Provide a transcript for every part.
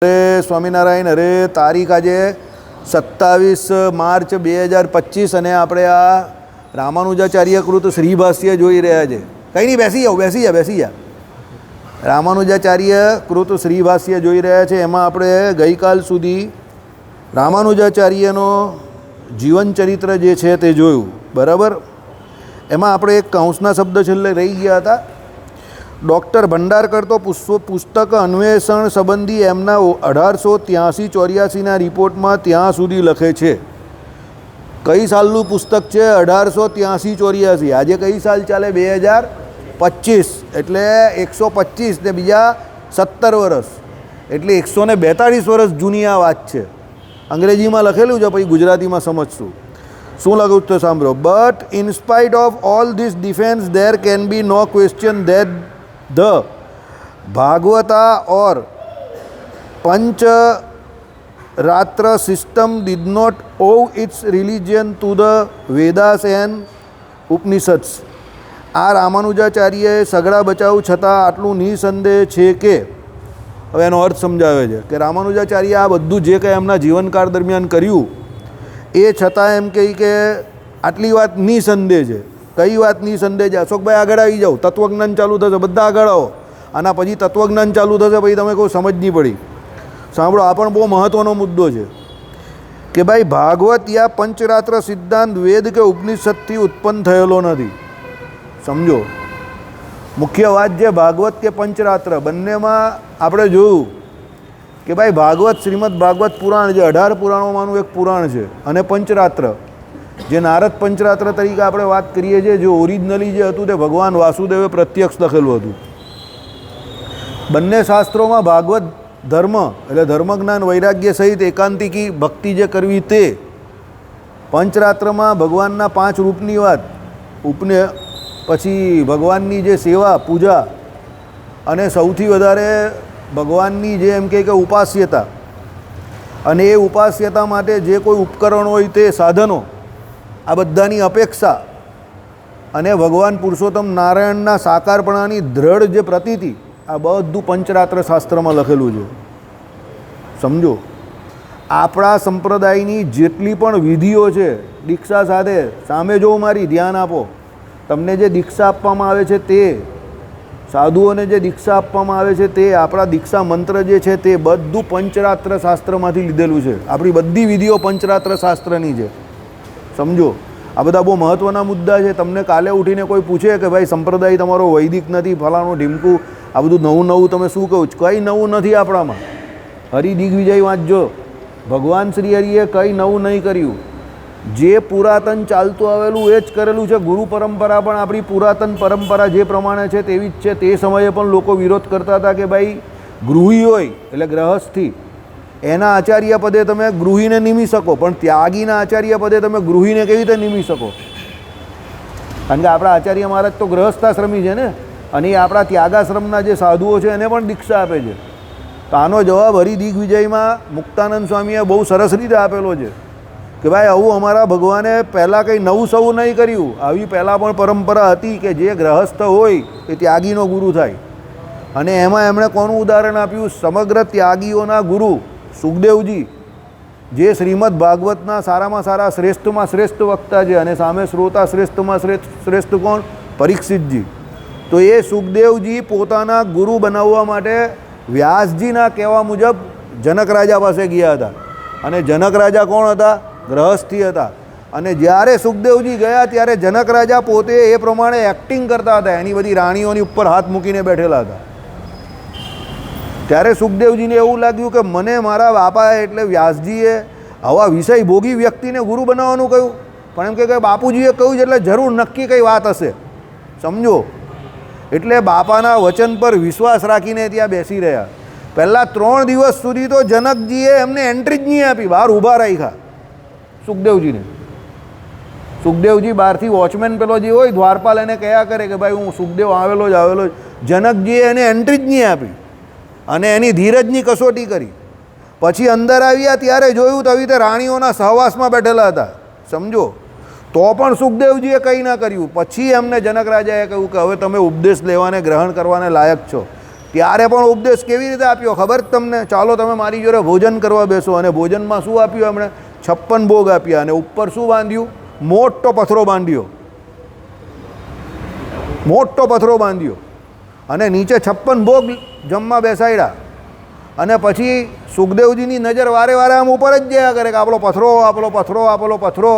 અરે સ્વામિનારાયણ. અરે તારીખ આજે 27 માર્ચ 2025 અને આપણે આ રામાનુજાચાર્યકૃત શ્રીભાષ્ય જોઈ રહ્યા છે. કંઈ નહીં, બેસી જા. રામાનુજાચાર્યકૃત શ્રીભાષ્ય જોઈ રહ્યા છે. એમાં આપણે ગઈકાલ સુધી રામાનુજાચાર્યનો જીવન ચરિત્ર જે છે તે જોયું, બરાબર. એમાં આપણે એક કૌંસના શબ્દ છેલ્લે રહી ગયા હતા. ડૉક્ટર ભંડારકર તો પુસ્તક અન્વેષણ સંબંધી એમના 1883-84ના રિપોર્ટમાં ત્યાં સુધી લખે છે. કઈ સાલનું પુસ્તક છે? 1883-84. આજે કઈ સાલ ચાલે? 2025. એટલે 125 ને બીજા 17 વર્ષ, એટલે 142 વર્ષ જૂની આ વાત છે. અંગ્રેજીમાં લખેલું છે, પછી ગુજરાતીમાં સમજશું. શું લખ્યું તો સાંભળો. But in spite of all this defence there can be no question that the Bhagavata or Pancharatra system did not owe its religion to the Vedas and Upanishads. આ રામાનુજાચાર્યએ સગડા બચાવ છતાં આટલું નિસંદેહ છે કે, હવે એનો અર્થ સમજાવે છે કે રામાનુજાચાર્ય આ બધું જે કંઈ એમના જીવનકાળ દરમિયાન કર્યું એ છતાં એમ કહી કે આટલી વાત નિસંદેહ છે. કઈ વાત નિસંદેહ છે? અશોકભાઈ આગળ આવી જાઓ, તત્વજ્ઞાન ચાલુ થશે, બધા આગળ આવો. આના પછી તત્વજ્ઞાન ચાલુ થશે, પછી તમે કોઈ સમજ નહીં પડી. સાંભળો, આ પણ બહુ મહત્ત્વનો મુદ્દો છે કે ભાઈ ભાગવત યા પંચરાત્ર સિદ્ધાંત વેદ કે ઉપનિષદથી ઉત્પન્ન થયેલો નથી. સમજો, મુખ્ય વાત છે ભાગવત કે પંચરાત્ર, બંનેમાં આપણે જોયું કે ભાઈ ભાગવત શ્રીમદ ભાગવત પુરાણ જે 18 પુરાણોમાંનું એક પુરાણ છે, અને પંચરાત્ર જે નારદ પંચરાત્ર તરીકે આપણે વાત કરીએ છીએ, જે ઓરિજિનલી જે હતું તે ભગવાન વાસુદેવે પ્રત્યક્ષ લખેલું હતું. બંને શાસ્ત્રોમાં ભાગવત ધર્મ એટલે ધર્મજ્ઞાન વૈરાગ્ય સહિત એકાંતિકી ભક્તિ જે કરવી તે, પંચરાત્રમાં ભગવાનના 5 રૂપની વાત, પછી ભગવાનની જે સેવા પૂજા, અને સૌથી વધારે ભગવાનની જે એમ કે ઉપાસ્યતા, અને એ ઉપાસ્યતા માટે જે કોઈ ઉપકરણ હોય તે સાધનો, આ બધાની અપેક્ષા, અને ભગવાન પુરુષોત્તમ નારાયણના સાકારપણાની દ્રઢ જે પ્રતીતિ, આ બધું પંચરાત્ર શાસ્ત્રમાં લખેલું છે. સમજો, આપણા સંપ્રદાયની જેટલી પણ વિધિઓ છે દીક્ષા સાથે, સામે જો મારી ધ્યાન આપો, તમને જે દીક્ષા આપવામાં આવે છે તે, સાધુઓને જે દીક્ષા આપવામાં આવે છે તે, આપણા દીક્ષા મંત્ર જે છે તે બધું પંચરાત્ર શાસ્ત્રમાંથી લીધેલું છે. આપણી બધી વિધિઓ પંચરાત્ર શાસ્ત્રની છે. સમજો, આ બધા બહુ મહત્ત્વના મુદ્દા છે. તમને કાલે ઉઠીને કોઈ પૂછે કે ભાઈ સંપ્રદાય તમારો વૈદિક નથી, ફલાણું ઢીમકું, આ બધું નવું તમે શું કહો છો? કંઈ નવું નથી આપણામાં. હરિ દિગ્વિજય વાંચજો. ભગવાન શ્રી હરિએ કંઈ નવું નહીં કર્યું. જે પુરાતન ચાલતું આવેલું એ જ કરેલું છે. ગુરુ પરંપરા પણ આપણી પુરાતન પરંપરા જે પ્રમાણે છે તેવી જ છે. તે સમયે પણ લોકો વિરોધ કરતા હતા કે ભાઈ ગૃહી હોય એટલે ગ્રહસ્થી, એના આચાર્ય પદે તમે ગૃહીને નિમી શકો, પણ ત્યાગીના આચાર્ય પદે તમે ગૃહીને કેવી રીતે નિમી શકો? કારણ કે આપણા આચાર્ય મહારાજ તો ગ્રહસ્થાશ્રમી છે ને, અને એ આપણા ત્યાગાશ્રમના જે સાધુઓ છે એને પણ દીક્ષા આપે છે. તો આનો જવાબ હરિદિગ્વિજયમાં મુક્તાનંદ સ્વામીએ બહુ સરસ રીતે આપેલો છે કે ભાઈ આવું અમારા ભગવાને પહેલાં કંઈ નવું સવું નહીં કર્યું. આવી પહેલાં પણ પરંપરા હતી કે જે ગ્રહસ્થ હોય એ ત્યાગીનો ગુરુ થાય. અને એમાં એમણે કોનું ઉદાહરણ આપ્યું? સમગ્ર ત્યાગીઓના ગુરુ સુખદેવજી, જે શ્રીમદ ભાગવતના સારામાં સારા શ્રેષ્ઠમાં શ્રેષ્ઠ વક્તા છે, અને સામે શ્રોતા શ્રેષ્ઠમાં શ્રેષ્ઠ કોણ? પરીક્ષિતજી. તો એ સુખદેવજી પોતાના ગુરુ બનાવવા માટે વ્યાસજીના કહેવા મુજબ જનક રાજા પાસે ગયા હતા. અને જનક રાજા કોણ હતા? ગ્રહસ્થી હતા. અને જ્યારે સુખદેવજી ગયા ત્યારે જનક રાજા પોતે એ પ્રમાણે એક્ટિંગ કરતા હતા, એની બધી રાણીઓની ઉપર હાથ મૂકીને બેઠેલા હતા. ત્યારે સુખદેવજીને એવું લાગ્યું કે મને મારા બાપાએ એટલે વ્યાસજીએ આવા વિષય ભોગી વ્યક્તિને ગુરુ બનાવવાનું કહ્યું, પણ એમ કે બાપુજીએ કહ્યું છે એટલે જરૂર નક્કી કંઈ વાત હશે. સમજો, એટલે બાપાના વચન પર વિશ્વાસ રાખીને ત્યાં બેસી રહ્યા. પહેલાં 3 દિવસ સુધી તો જનકજીએ એમને એન્ટ્રી જ નહીં આપી, બહાર ઊભા રાખ્યા સુખદેવજીને. સુખદેવજી બહારથી વોચમેન પેલો જે હોય દ્વારપાલ એને કહ્યા કરે કે ભાઈ હું સુખદેવ આવેલો જ. જનકજીએ એને એન્ટ્રી જ નહીં આપી અને એની ધીરજની કસોટી કરી. પછી અંદર આવ્યા ત્યારે જોયું તો આવી રીતે રાણીઓના સહવાસમાં બેઠેલા હતા. સમજો, તો પણ સુખદેવજીએ કંઈ ના કર્યું. પછી એમને જનક રાજાએ કહ્યું કે હવે તમે ઉપદેશ લેવાને ગ્રહણ કરવાને લાયક છો. ત્યારે પણ ઉપદેશ કેવી રીતે આપ્યો ખબર તમને? ચાલો તમે મારી જોડે ભોજન કરવા બેસો, અને ભોજનમાં શું આપ્યું એમણે? 56 ભોગ આપ્યા, અને ઉપર શું બાંધ્યું? મોટો પથરો બાંધ્યો, મોટો પથરો બાંધ્યો, અને નીચે 56 ભોગ જમવા બેસાડ્યા. અને પછી સુખદેવજીની નજર વારે વારે આમ ઉપર જ જયા કરે કે આપણો પથરો, આપણો પથરો, આપણો પથરો.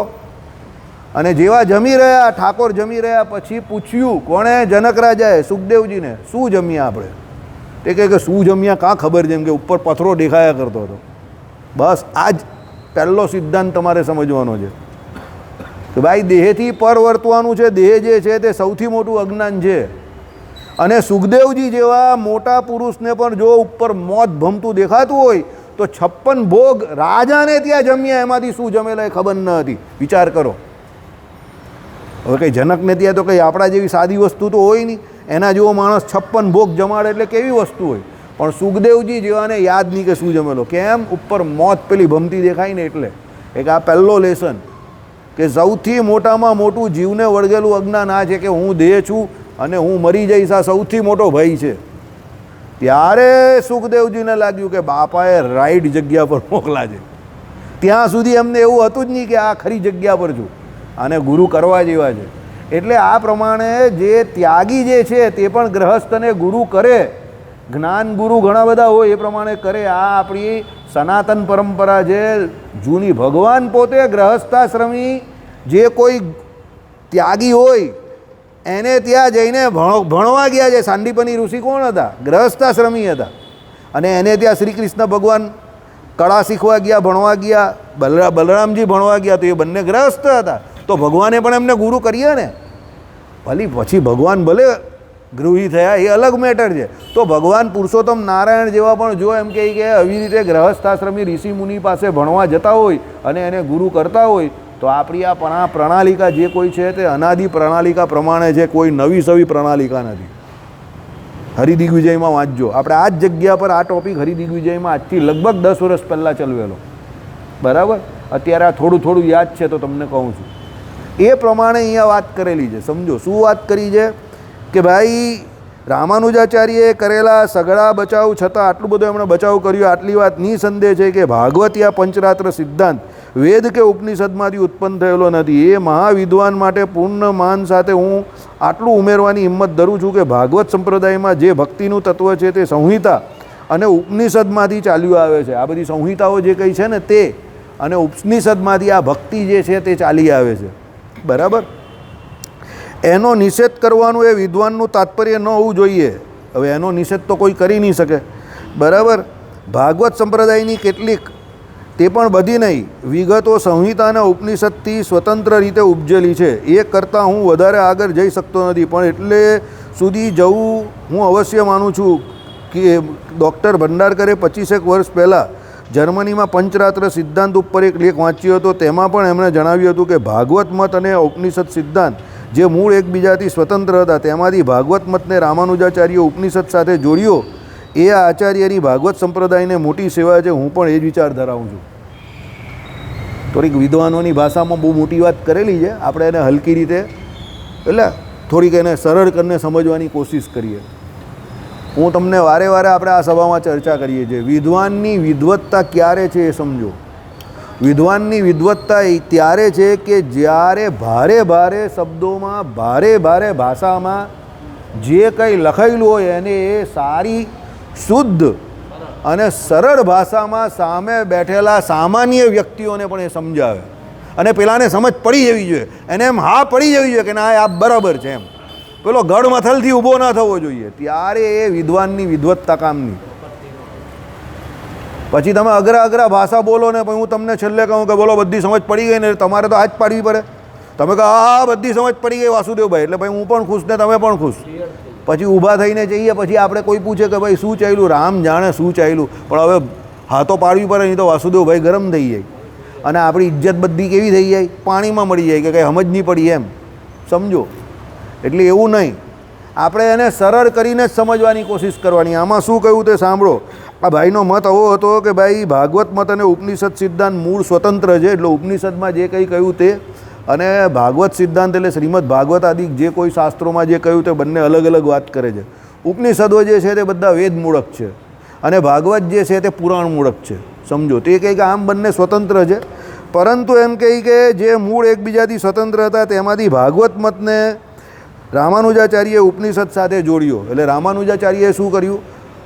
અને જેવા જમી રહ્યા, ઠાકોર જમી રહ્યા, પછી પૂછ્યું કોણે? જનક રાજાએ સુખદેવજીને, શું જમ્યા આપણે? તે કહે કે શું જમ્યા કાં ખબર, જેમ કે ઉપર પથરો દેખાયા કરતો હતો. બસ આ જ પહેલો સિદ્ધાંત તમારે સમજવાનો છે કે ભાઈ દેહથી પર વર્તવાનું છે. દેહ જે છે તે સૌથી મોટું અજ્ઞાન છે. અને સુખદેવજી જેવા મોટા પુરુષને પણ જો ઉપર મોત ભમતું દેખાતું હોય તો 56 ભોગ રાજાને ત્યાં જમ્યા, એમાંથી શું જમેલા એ ખબર ન હતી. વિચાર કરો. હવે કંઈ જનકને ત્યાં તો કંઈ આપણા જેવી સાદી વસ્તુ તો હોય નહીં. એના જેવો માણસ 56 ભોગ જમાડે એટલે કેવી વસ્તુ હોય. પણ સુખદેવજી જેવાને યાદ નહીં કે શું જમેલો. કેમ? ઉપર મોત પેલી ભમતી દેખાય ને એટલે. એક આ પહેલો લેસન કે સૌથી મોટામાં મોટું જીવને વળગેલું અજ્ઞાન આ છે કે હું દેહ છું અને હું મરી જઈશ. આ સૌથી મોટો ભય છે. ત્યારે સુખદેવજીને લાગ્યું કે બાપાએ રાઈટ જગ્યા પર મોકલા છે. ત્યાં સુધી એમને એવું હતું જ નહીં કે આ ખરી જગ્યા પર છું, આને ગુરુ કરવા જેવા છે. એટલે આ પ્રમાણે જે ત્યાગી જે છે તે પણ ગ્રહસ્થને ગુરુ કરે. જ્ઞાન ગુરુ ઘણા બધા હોય, એ પ્રમાણે કરે. આ આપણી સનાતન પરંપરા છે જૂની. ભગવાન પોતે ગ્રહસ્થાશ્રમી જે કોઈ ત્યાગી હોય એને ત્યાં જઈને ભણવા ગયા છે. સાંદીપની ઋષિ કોણ હતા? ગ્રહસ્થાશ્રમી હતા. અને એને ત્યાં શ્રી કૃષ્ણ ભગવાન કળા શીખવા ગયા, ભણવા ગયા. બલરામજી ભણવા ગયા, તો એ બંને ગ્રહસ્થ હતા. તો ભગવાને પણ એમને ગુરુ કરીએ ને. ભલે પછી ભગવાન ભલે ગૃહી થયા એ અલગ મેટર છે. તો ભગવાન પુરુષોત્તમ નારાયણ જેવા પણ જો એમ કહે કે આવી રીતે ગ્રહસ્થાશ્રમી ઋષિ મુનિ પાસે ભણવા જતા હોય અને એને ગુરુ કરતા હોય, તો આપણી આ પ્રણાલિકા જે કોઈ છે તે અનાદિ પ્રણાલિકા પ્રમાણે છે. કોઈ નવી સવી પ્રણાલિકા નથી. હરિદિગ્વિજયમાં વાંચજો. આપણે આ જ જગ્યા પર આ ટોપિક હરિદિગ્વિજયમાં આજથી લગભગ 10 વર્ષ પહેલાં ચલવેલો. બરાબર? અત્યારે આ થોડું થોડું યાદ છે તો તમને કહું છું. એ પ્રમાણે અહીંયા વાત કરેલી છે. સમજો શું વાત કરી છે કે ભાઈ રામાનુજાચાર્યએ કરેલા સઘળા બચાવ છતાં આટલું બધું એમણે બચાવ કર્યો. આટલી વાત નિસંદેહ છે કે ભાગવતીયા પંચરાત્ર સિદ્ધાંત વેદ કે ઉપનિષદમાંથી ઉત્પન્ન થયેલો નથી. એ મહાવિદ્વાન માટે પૂર્ણ માન સાથે હું આટલું ઉમેરવાની હિંમત ધરું છું કે ભાગવત સંપ્રદાયમાં જે ભક્તિનું તત્વ છે તે સંહિતા અને ઉપનિષદમાંથી ચાલ્યું આવે છે. આ બધી સંહિતાઓ જે કંઈ છે ને તે અને ઉપનિષદમાંથી આ ભક્તિ જે છે તે ચાલી આવે છે. બરાબર? એનો નિષેધ કરવાનું એ વિદ્વાનનું તાત્પર્ય ન હોવું જોઈએ. હવે એનો નિષેધ તો કોઈ કરી નહીં શકે. બરાબર? ભાગવત સંપ્રદાયની કેટલીક, તે પણ બધી નહીં, વિગતો સંહિતા અને ઉપનિષદથી સ્વતંત્ર રીતે ઉપજેલી છે. એ કરતાં હું વધારે આગળ જઈ શકતો નથી. પણ એટલે સુધી જવું હું અવશ્ય માનું છું કે ડૉક્ટર ભંડારકરે 25 વર્ષ પહેલાં જર્મનીમાં પંચરાત્ર સિદ્ધાંત ઉપર એક લેખ વાંચ્યો હતો. તેમાં પણ એમણે જણાવ્યું હતું કે ભાગવત મત અને ઉપનિષદ સિદ્ધાંત જે મૂળ એકબીજાથી સ્વતંત્ર હતા, તેમાંથી ભાગવત મતને રામાનુજાચાર્ય ઉપનિષદ સાથે જોડ્યો. એ આચાર્યની ભાગવત સંપ્રદાયને મોટી સેવા છે. હું પણ એ જ વિચાર ધરાવું છું. થોડીક વિદ્વાનોની ભાષામાં બહુ મોટી વાત કરેલી છે. આપણે એને હલકી રીતે એટલે થોડીક એને સરળ કરીને સમજવાની કોશિશ કરીએ. હું તમને વારે વારે આપણે આ સભામાં ચર્ચા કરીએ છીએ. વિદ્વાનની વિદ્વત્તા ક્યારે છે એ સમજો. વિદ્વાનની વિદ્વત્તા એ ત્યારે છે કે જ્યારે ભારે ભારે શબ્દોમાં, ભારે ભારે ભાષામાં જે કંઈ લખાયેલું હોય એને એ સારી, શુદ્ધ અને સરળ ભાષામાં સામે બેઠેલા સામાન્ય વ્યક્તિઓને પણ એ સમજાવે. અને પેલાને સમજ પડી જવી જોઈએ. એને એમ હા પડી જવી જોઈએ કે ના આ બરાબર છે એમ. પેલો ગડમથલથી ઊભો ન થવો જોઈએ. ત્યારે એ વિદ્વાનની વિદ્વત્તા કામની. પછી તમે અઘરા અઘરા ભાષા બોલો ને પછી હું તમને છેલ્લે કહું કે બોલો બધી સમજ પડી ગઈ ને, તમારે તો આ જ પાડવી પડે. તમે કહો હા બધી સમજ પડી ગઈ વાસુદેવભાઈ, એટલે ભાઈ હું પણ ખુશ ને તમે પણ ખુશ. પછી ઊભા થઈને જઈએ. પછી આપણે કોઈ પૂછે કે ભાઈ શું ચાલ્યું? રામ જાણે શું ચાલ્યું, પણ હવે હાથો પાડવી પડે નહીં તો વાસુદેવભાઈ ગરમ થઈ જાય અને આપણી ઇજ્જત બધી કેવી થઈ જાય? પાણીમાં મળી જાય કે કંઈ સમજ નહીં પડી એમ. સમજો? એટલે એવું નહીં. આપણે એને સરળ કરીને જ સમજવાની કોશિશ કરવાની. આમાં શું કહ્યું તે સાંભળો. આ ભાઈનો મત એવો હતો કે ભાઈ ભાગવત મત અને ઉપનિષદ સિદ્ધાંત મૂળ સ્વતંત્ર છે. એટલે ઉપનિષદમાં જે કંઈ કહ્યું તે અને ભાગવત સિદ્ધાંત એટલે શ્રીમદ ભાગવત આદિ જે કોઈ શાસ્ત્રોમાં જે કહ્યું તે બંને અલગ અલગ વાત કરે છે. ઉપનિષદો જે છે તે બધા વેદ મૂળક છે અને ભાગવત જે છે તે પુરાણ મૂળક છે. સમજો, તે કહે કે આમ બંને સ્વતંત્ર છે, પરંતુ એમ કહે કે જે મૂળ એકબીજાથી સ્વતંત્ર હતા તેમાંથી ભાગવત મતને રામાનુજાચાર્યે ઉપનિષદ સાથે જોડ્યો. એટલે રામાનુજાચાર્યએ શું કર્યું?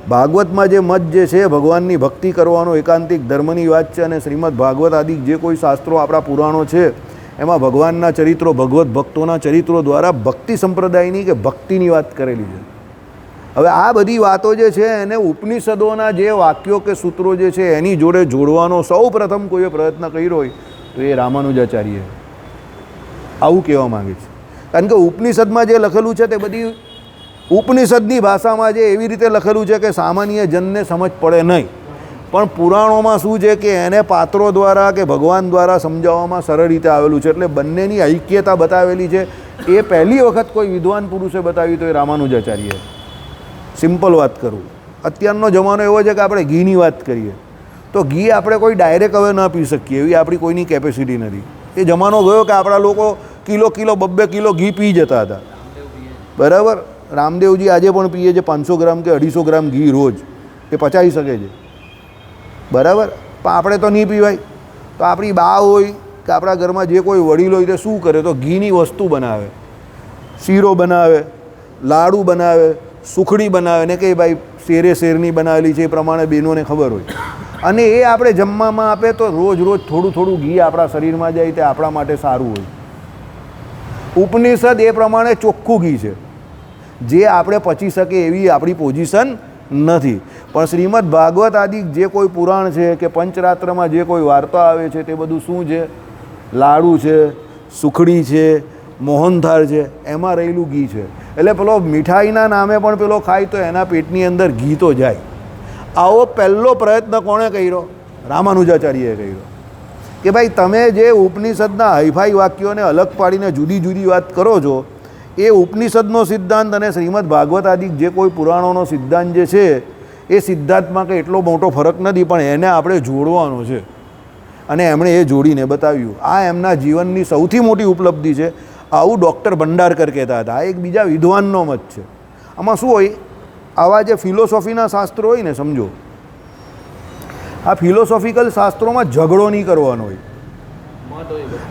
ભાગવતમાં જે મત જે છે ભગવાનની ભક્તિ કરવાનો એકાંતિક ધર્મની વાત છે, અને શ્રીમદ ભાગવત આદિ જે કોઈ શાસ્ત્રો આપણા પુરાણો છે એમાં ભગવાનના ચરિત્રો, ભગવત ભક્તોના ચરિત્રો દ્વારા ભક્તિ સંપ્રદાયની કે ભક્તિની વાત કરેલી છે. હવે આ બધી વાતો જે છે એને ઉપનિષદોના જે વાક્યો કે સૂત્રો જે છે એની જોડે જોડવાનો સૌ પ્રથમ કોઈએ પ્રયત્ન કર્યો હોય તો એ રામાનુજાચાર્ય આવું કહેવા માગે છે. કારણ કે ઉપનિષદમાં જે લખેલું છે તે બધી ઉપનિષદની ભાષામાં જે એવી રીતે લખેલું છે કે સામાન્ય જનને સમજ પડે નહીં, પણ પુરાણોમાં શું છે કે એને પાત્રો દ્વારા કે ભગવાન દ્વારા સમજાવવામાં સરળ રીતે આવેલું છે. એટલે બંનેની ઐક્યતા બતાવેલી છે. એ પહેલી વખત કોઈ વિદ્વાન પુરુષે બતાવી તો એ રામાનુજાચાર્ય. સિમ્પલ વાત કરું, અત્યારનો જમાનો એવો છે કે આપણે ઘીની વાત કરીએ તો ઘી આપણે કોઈ ડાયરેક્ટ હવે ન પી શકીએ એવી આપણી કોઈની કેપેસિટી નથી. એ જમાનો ગયો કે આપણા લોકો કિલો 2 કિલો ઘી પી જતા હતા. બરાબર, રામદેવજી આજે પણ પીએ છે 500 ગ્રામ કે 250 ગ્રામ ઘી રોજ, એ પચાવી શકે છે. બરાબર, પણ આપણે તો નહીં પીવાય. તો આપણી બા હોય કે આપણા ઘરમાં જે કોઈ વડીલ હોય તે શું કરે? તો ઘીની વસ્તુ બનાવે, શીરો બનાવે, લાડુ બનાવે, સુખડી બનાવે ને કે ભાઈ શેરની બનાવેલી છે એ પ્રમાણે બહેનોને ખબર હોય, અને એ આપણે જમવામાં આપે તો રોજ થોડું ઘી આપણા શરીરમાં જાય તે આપણા માટે સારું હોય. ઉપનિષદ એ પ્રમાણે ચોખ્ખું ઘી છે, જે આપણે પચી શકે એવી આપણી પોઝિશન નથી. પણ શ્રીમદ ભાગવત આદિ જે કોઈ પુરાણ છે કે પંચરાત્રમાં જે કોઈ વાર્તા આવે છે તે બધું શું છે? લાડુ છે, સુખડી છે, મોહનથાળ છે, એમાં રહેલું ઘી છે. એટલે પેલો મીઠાઈના નામે પણ પેલો ખાય તો એના પેટની અંદર ઘી તો જાય. આવો પહેલો પ્રયત્ન કોણે કર્યો? રામાનુજાચાર્યએ કર્યો કે ભાઈ તમે જે ઉપનિષદના હૈફાઈ વાક્યોને અલગ પાડીને જુદી વાત કરો છો, એ ઉપનિષદનો સિદ્ધાંત અને શ્રીમદ ભાગવત આદિ જે કોઈ પુરાણોનો સિદ્ધાંત જે છે એ સિદ્ધાંતમાં કંઈ એટલો મોટો ફરક નથી, પણ એને આપણે જોડવાનો છે અને એમણે એ જોડીને બતાવ્યું. આ એમના જીવનની સૌથી મોટી ઉપલબ્ધિ છે. આવું ડૉક્ટર ભંડારકર કહેતા હતા. આ એક બીજા વિદ્વાનનો મત છે. આમાં શું હોય? આવા જે ફિલોસોફીના શાસ્ત્રો હોય ને, સમજો, આ ફિલોસોફિકલ શાસ્ત્રોમાં ઝઘડો નહીં કરવાનો હોય.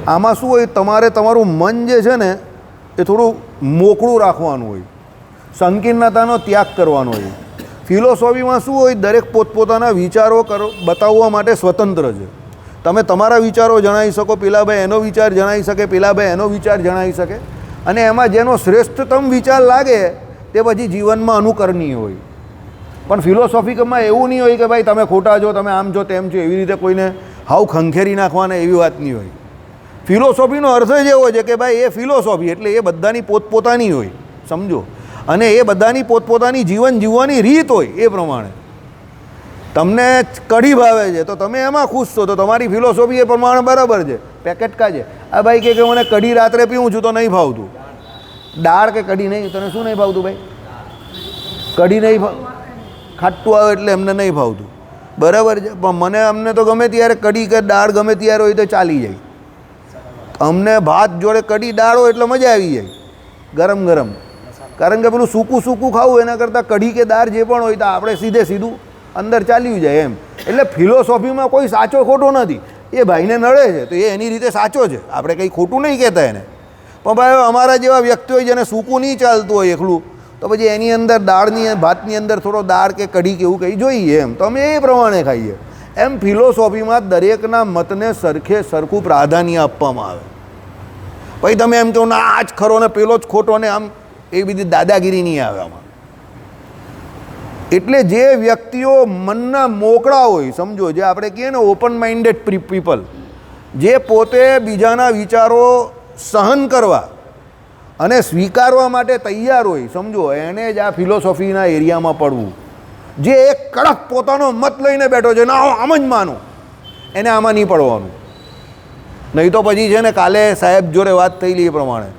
આમાં શું હોય? તમારે તમારું મન જે છે ને એ થોડું મોકળું રાખવાનું હોય, સંકીર્ણતાનો ત્યાગ કરવાનો હોય. ફિલોસોફીમાં શું હોય? દરેક પોતપોતાના વિચારો બતાવવા માટે સ્વતંત્ર છે. તમે તમારા વિચારો જણાવી શકો, પેલા ભાઈ એનો વિચાર જણાવી શકે, પેલા ભાઈ એનો વિચાર જણાવી શકે, અને એમાં જેનો શ્રેષ્ઠતમ વિચાર લાગે તે પછી જીવનમાં અનુકરણીય હોય. પણ ફિલોસોફીમાં એવું નહીં હોય કે ભાઈ તમે ખોટા છો, તમે આમ છો, તેમ છો, એવી રીતે કોઈને હાવ ખંખેરી નાખવાના એવી વાત નહીં હોય. ફિલોસોફીનો અર્થ જ એવો છે કે ભાઈ એ ફિલોસોફી એટલે એ બધાની પોતપોતાની હોય, સમજો, અને એ બધાની પોતપોતાની જીવન જીવવાની રીત હોય. એ પ્રમાણે તમને કઢી ભાવે છે તો તમે એમાં ખુશ છો, તો તમારી ફિલોસોફી એ પ્રમાણે બરાબર છે. પેકેટ કા છે આ ભાઈ કે મને કઢી રાત્રે પીવું છું તો નહીં ભાવતું, દાળ કે કઢી નહીં, તને શું નહીં ભાવતું ભાઈ? કઢી નહીં ખાટું આવે એટલે એમને નહીં ભાવતું, બરાબર છે. પણ અમને તો ગમે ત્યારે કઢી કે દાળ ગમે ત્યારે હોય તો ચાલી જાય. અમને ભાત જોડે કઢી દાળ હોય એટલે મજા આવી જાય, ગરમ. કારણ કે પેલું સૂકું ખાવું એના કરતાં કઢી કે દાળ જે પણ હોય તો આપણે સીધું અંદર ચાલ્યું જાય એમ. એટલે ફિલોસોફીમાં કોઈ સાચો ખોટો નથી. એ ભાઈને નડે છે તો એ એની રીતે સાચો છે, આપણે કંઈ ખોટું નહીં કહેતા એને. પણ ભાઈ અમારા જેવા વ્યક્તિ હોય જેને સૂકું નહીં ચાલતું હોય એકલું, તો પછી એની અંદર ભાતની અંદર થોડો દાળ કે કઢી કે એવું કંઈ જોઈએ એમ, તો અમે એ પ્રમાણે ખાઈએ. એમ ફિલોસોફીમાં દરેકના મતને સરખું પ્રાધાન્ય આપવામાં આવે. પછી તમે એમ કહો ના આ જ ખરો ને પેલો જ ખોટો ને, આમ એ બધી દાદાગીરી નહીં આવે આમાં. એટલે જે વ્યક્તિઓ મનના મોકળા હોય, સમજો, જે આપણે કહીએ ને ઓપન માઇન્ડેડ પીપલ, જે પોતે બીજાના વિચારો સહન કરવા અને સ્વીકારવા માટે તૈયાર હોય, સમજો, એને જ આ ફિલોસોફીના એરિયામાં પડવું. જે એક કડક પોતાનો મત લઈને બેઠો છે, ના આમ જ માનો, એને આમાં નહીં પડવાનું. નહીં તો પછી છે ને, કાલે સાહેબ જોડે વાત થયેલી એ પ્રમાણે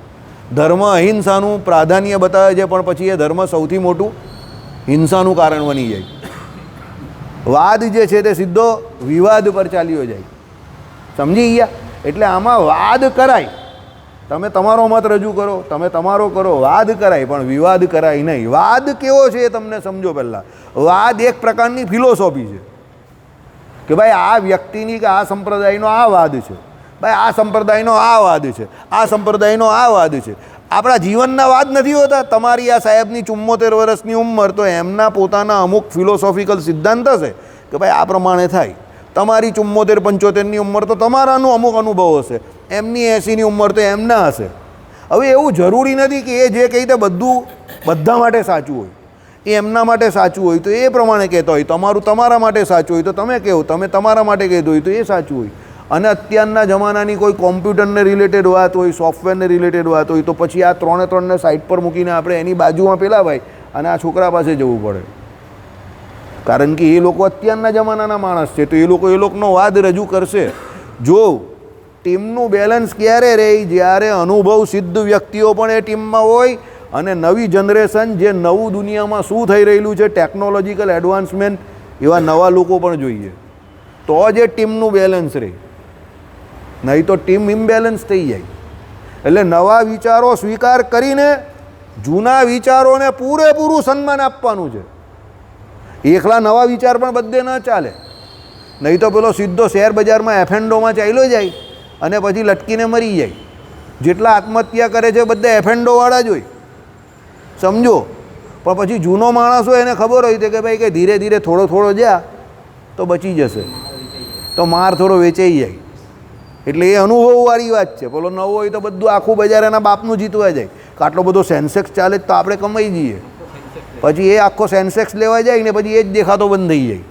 ધર્મ અહિંસાનું પ્રાધાન્ય બતાવે છે, પણ પછી એ ધર્મ સૌથી મોટું હિંસાનું કારણ બની જાય. વાદ જે છે તે સીધો વિવાદ પર ચાલ્યો જાય, સમજી ગયા? એટલે આમાં વાદ કરાય તમે તમારો મત રજૂ કરો, તમે તમારો કરો, વાદ કરાય પણ વિવાદ કરાય નહીં. વાદ કેવો છે એ તમને સમજો. પહેલાં વાદ એક પ્રકારની ફિલોસોફી છે કે ભાઈ આ વ્યક્તિની કે આ સંપ્રદાયનો આ વાદ છે, ભાઈ આ સંપ્રદાયનો આ વાદ છે, આ સંપ્રદાયનો આ વાદ છે. આપણા જીવનના વાદ નથી હોતા. તમારી આ સાહેબની 74 વર્ષની ઉંમર, તો એમના પોતાના અમુક ફિલોસોફિકલ સિદ્ધાંત હશે કે ભાઈ આ પ્રમાણે થાય. તમારી 74-75ની ઉંમર તો તમારાનું અમુક અનુભવ હશે, એમની 80ની ઉંમર તો એમના હશે. હવે એવું જરૂરી નથી કે એ જે કહી તે બધું બધા માટે સાચું હોય. એ એમના માટે સાચું હોય તો એ પ્રમાણે કહેતા હોય, તમારું તમારા માટે સાચું હોય તો તમે કહો, તમે તમારા માટે કહેતો હોય તો એ સાચું હોય. અને અત્યારના જમાનાની કોઈ કોમ્પ્યુટરને રિલેટેડ વાત હોય, સોફ્ટવેરને રિલેટેડ વાત હોય, તો પછી આ ત્રણને સાઈડ પર મૂકીને આપણે એની બાજુમાં પેલા ભાઈ અને આ છોકરા પાસે જવું પડે. કારણ કે એ લોકો અત્યારના જમાનાના માણસ છે, તો એ લોકોનો વાદ રજૂ કરશે. જો ટીમનું બેલેન્સ ક્યારે રહે? જ્યારે અનુભવ સિદ્ધ વ્યક્તિઓ પણ એ ટીમમાં હોય અને નવી જનરેશન, જે નવું દુનિયામાં શું થઈ રહેલું છે, ટેકનોલોજીકલ એડવાન્સમેન્ટ, એવા નવા લોકો પણ જોઈએ, તો જ એ ટીમનું બેલેન્સ રહે. નહીં તો ટીમ ઇમ્બેલેન્સ થઈ જાય. એટલે નવા વિચારો સ્વીકાર કરીને જૂના વિચારોને પૂરેપૂરું સન્માન આપવાનું છે. એકલા નવા વિચાર પણ બધે ન ચાલે. નહીં તો પેલો સીધો શેર બજારમાં એફએન્ડોમાં ચાલ્યો જાય અને પછી લટકીને મરી જાય. જેટલા આત્મહત્યા કરે છે બધા એફએન્ડોવાળા જ હોય, સમજો. પણ પછી જૂનો માણસ હોય એને ખબર હોય કે ભાઈ કે ધીરે ધીરે થોડો થોડો જા તો બચી જશે, તો માર થોડો વેચાઈ જાય. એટલે એ અનુભવવાળી વાત છે. પેલો નવો હોય તો બધું આખું બજાર એના બાપનું જીતવા જાય. આટલો બધો સેન્સેક્સ ચાલે તો આપણે કમાઈ જઈએ, પછી એ આખો સેન્સેક્સ લેવા જાય ને પછી એ જ દેખાતો બંધ થઈ જાય.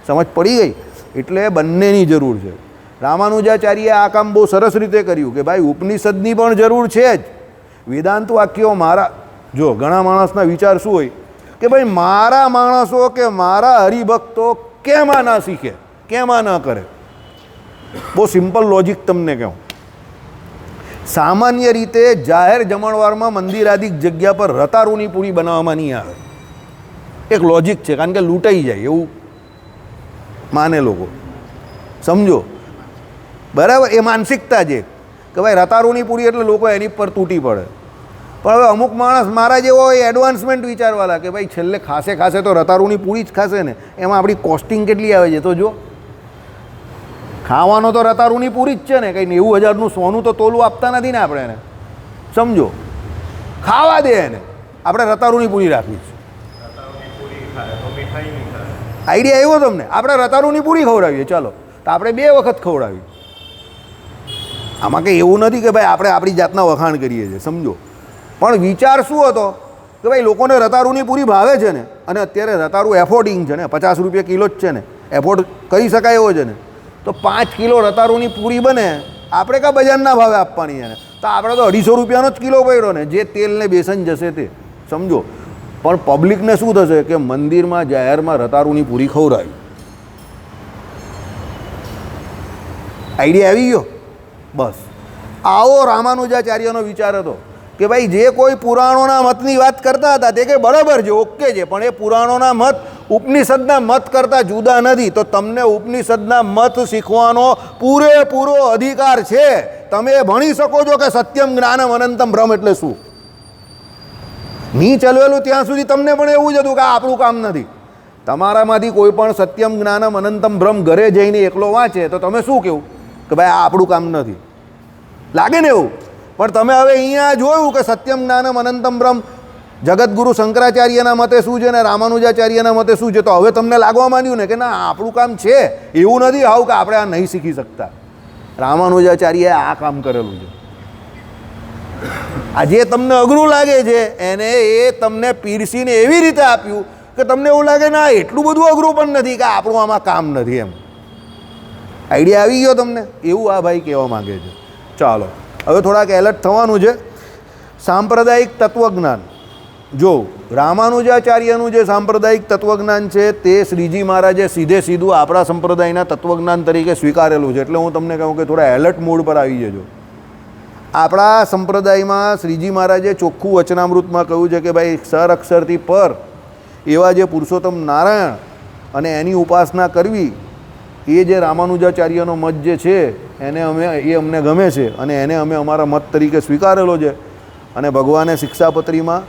સમજ પડી ગઈ? એટલે બંનેની જરૂર છે. રામાનુજાચાર્યે આ કામ બહુ સરસ રીતે કર્યું કે ભાઈ ઉપનિષદની પણ જરૂર છે જ. વેદાંત વાક્યો મારા, જો ઘણા માણસના વિચાર શું હોય કે ભાઈ મારા માણસો કે મારા હરિભક્તો કેમ આ ના શીખે, કેમ આ ન કરે. બહુ સિમ્પલ લોજિક તમને કહું. સામાન્ય રીતે જાહેર જમણવારમાં મંદિરાદિક જગ્યા પર રતારુની પૂરી બનાવવામાં નહીં આવે. એક લોજિક છે, કારણ કે લૂંટાઈ જાય એવું માને લોકો, સમજો. બરાબર? એ માનસિકતા છે કે ભાઈ રતારુની પૂરી એટલે લોકો એની પર તૂટી પડે. પણ હવે અમુક માણસ મારા જેવો હોય એડવાન્સમેન્ટ વિચારવાળા કે ભાઈ છેલ્લે ખાસે તો રતારુની પૂરી જ ખાશે ને, એમાં આપણી કોસ્ટિંગ કેટલી આવે છે તો જો. ખાવાનો તો રતારુની પૂરી જ છે ને, કંઈ 90,000નું સોનું તો તોલું આપતા નથી ને આપણે એને, સમજો. ખાવા દે એને, આપણે રતારુની પૂરી રાખવી છે. આઈડિયા આવ્યો તમને? આપણે રતારુની પૂરી ખવડાવીએ, ચાલો તો આપણે 2 વખત ખવડાવીએ. આમાં કંઈ એવું નથી કે ભાઈ આપણે આપણી જાતના વખાણ કરીએ છીએ, સમજો. પણ વિચાર શું હતો કે ભાઈ લોકોને રતારુની પૂરી ભાવે છે ને, અને અત્યારે રતારું એફોર્ડિંગ છે ને, 50 રૂપિયા કિલો જ છે ને, એફોર્ડ કરી શકાય એવો છે ને, તો 5 કિલો રતારુની પૂરી બને, આપણે કાં બજારના ભાવે આપવાની એને? તો આપણે તો 250 રૂપિયાનો જ કિલો પડ્યો ને, જે તેલ ને બેસન જશે તે, સમજો. પણ પબ્લિકને શું થશે કે મંદિરમાં જાહેરમાં રતારુની પૂરી ખવડાવી. આઈડિયા આવી ગયો? બસ આવો રામાનુજાચાર્યનો વિચાર હતો કે ભાઈ જે કોઈ પુરાણોના મતની વાત કરતા હતા તે કે બરાબર છે, ઓકે છે, પણ એ પુરાણોના મત ઉપનિષદના મત કરતાં જુદા નથી. તો તમને ઉપનિષદના મત શીખવાનો પૂરેપૂરો અધિકાર છે. તમે ભણી શકો છો કે સત્યમ જ્ઞાનમ અનંતમ બ્રહ્મ એટલે શું. નહીં ચલવેલું ત્યાં સુધી તમને પણ એવું જ હતું કે આ આપણું કામ નથી. તમારામાંથી કોઈ પણ સત્યમ જ્ઞાનમ અનંતમ બ્રહ્મ ઘરે જઈને એકલો વાંચે તો તમે શું કહેવું કે ભાઈ આ આપણું કામ નથી, લાગે ને એવું? પણ તમે હવે અહીંયા જોયું કે સત્યમ જ્ઞાનમ અનંતમ બ્રહ્મ જગતગુરુ શંકરાચાર્યના મતે શું છે ને રામાનુજાચાર્યના મતે શું છે, તો હવે તમને લાગવા માંડ્યું ને કે ના આપણું કામ છે. એવું નથી આવું કે આપણે આ નહીં શીખી શકતા. રામાનુજાચાર્યએ આ કામ કરેલું છે. આ જે તમને અઘરું લાગે છે એને એ તમને પીરસીને એવી રીતે આપ્યું કે તમને એવું લાગે ના એટલું બધું અઘરું પણ નથી કે આપણું આમાં કામ નથી એમ. આઈડિયા આવી ગયો તમને? એવું આ ભાઈ કહેવા માગે છે. ચાલો હવે થોડાક એલર્ટ થવાનું છે. સાંપ્રદાયિક તત્વજ્ઞાન. જો રામાનુજાચાર્યનું જે સાંપ્રદાયિક તત્વજ્ઞાન છે તે શ્રીજી મહારાજે સીધું આપણા સંપ્રદાયના તત્વજ્ઞાન તરીકે સ્વીકારેલું છે. એટલે હું તમને કહું કે થોડા એલર્ટ મોડ પર આવી જજો. આપણા સંપ્રદાયમાં શ્રીજી મહારાજે ચોખ્ખું વચનામૃતમાં કહ્યું છે કે ભાઈ સર અક્ષરથી પર એવા જે પુરુષોત્તમ નારાયણ અને એની ઉપાસના કરવી એ જે રામાનુજાચાર્યનો મત જે છે એને અમને ગમે છે અને એને અમે અમારા મત તરીકે સ્વીકારેલો છે. અને ભગવાને શિક્ષાપત્રીમાં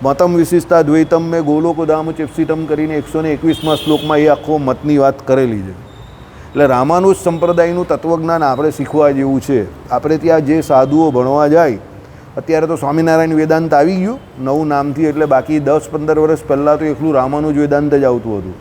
મતમ વિશિષ્ટા દ્વૈતમ મેં ગોલોકધામ ચિપ્સિતમ કરીને 121માં શ્લોકમાં એ આખો મતની વાત કરેલી છે. એટલે રામાનુજ સંપ્રદાયનું તત્વજ્ઞાન આપણે શીખવા જેવું છે. આપણે ત્યાં જે સાધુઓ ભણવા જાય, અત્યારે તો સ્વામિનારાયણ વેદાંત આવી ગયું નવું નામથી, એટલે બાકી 10-15 વર્ષ પહેલાં તો એકલું રામાનુજ વેદાંત જ આવતું હતું.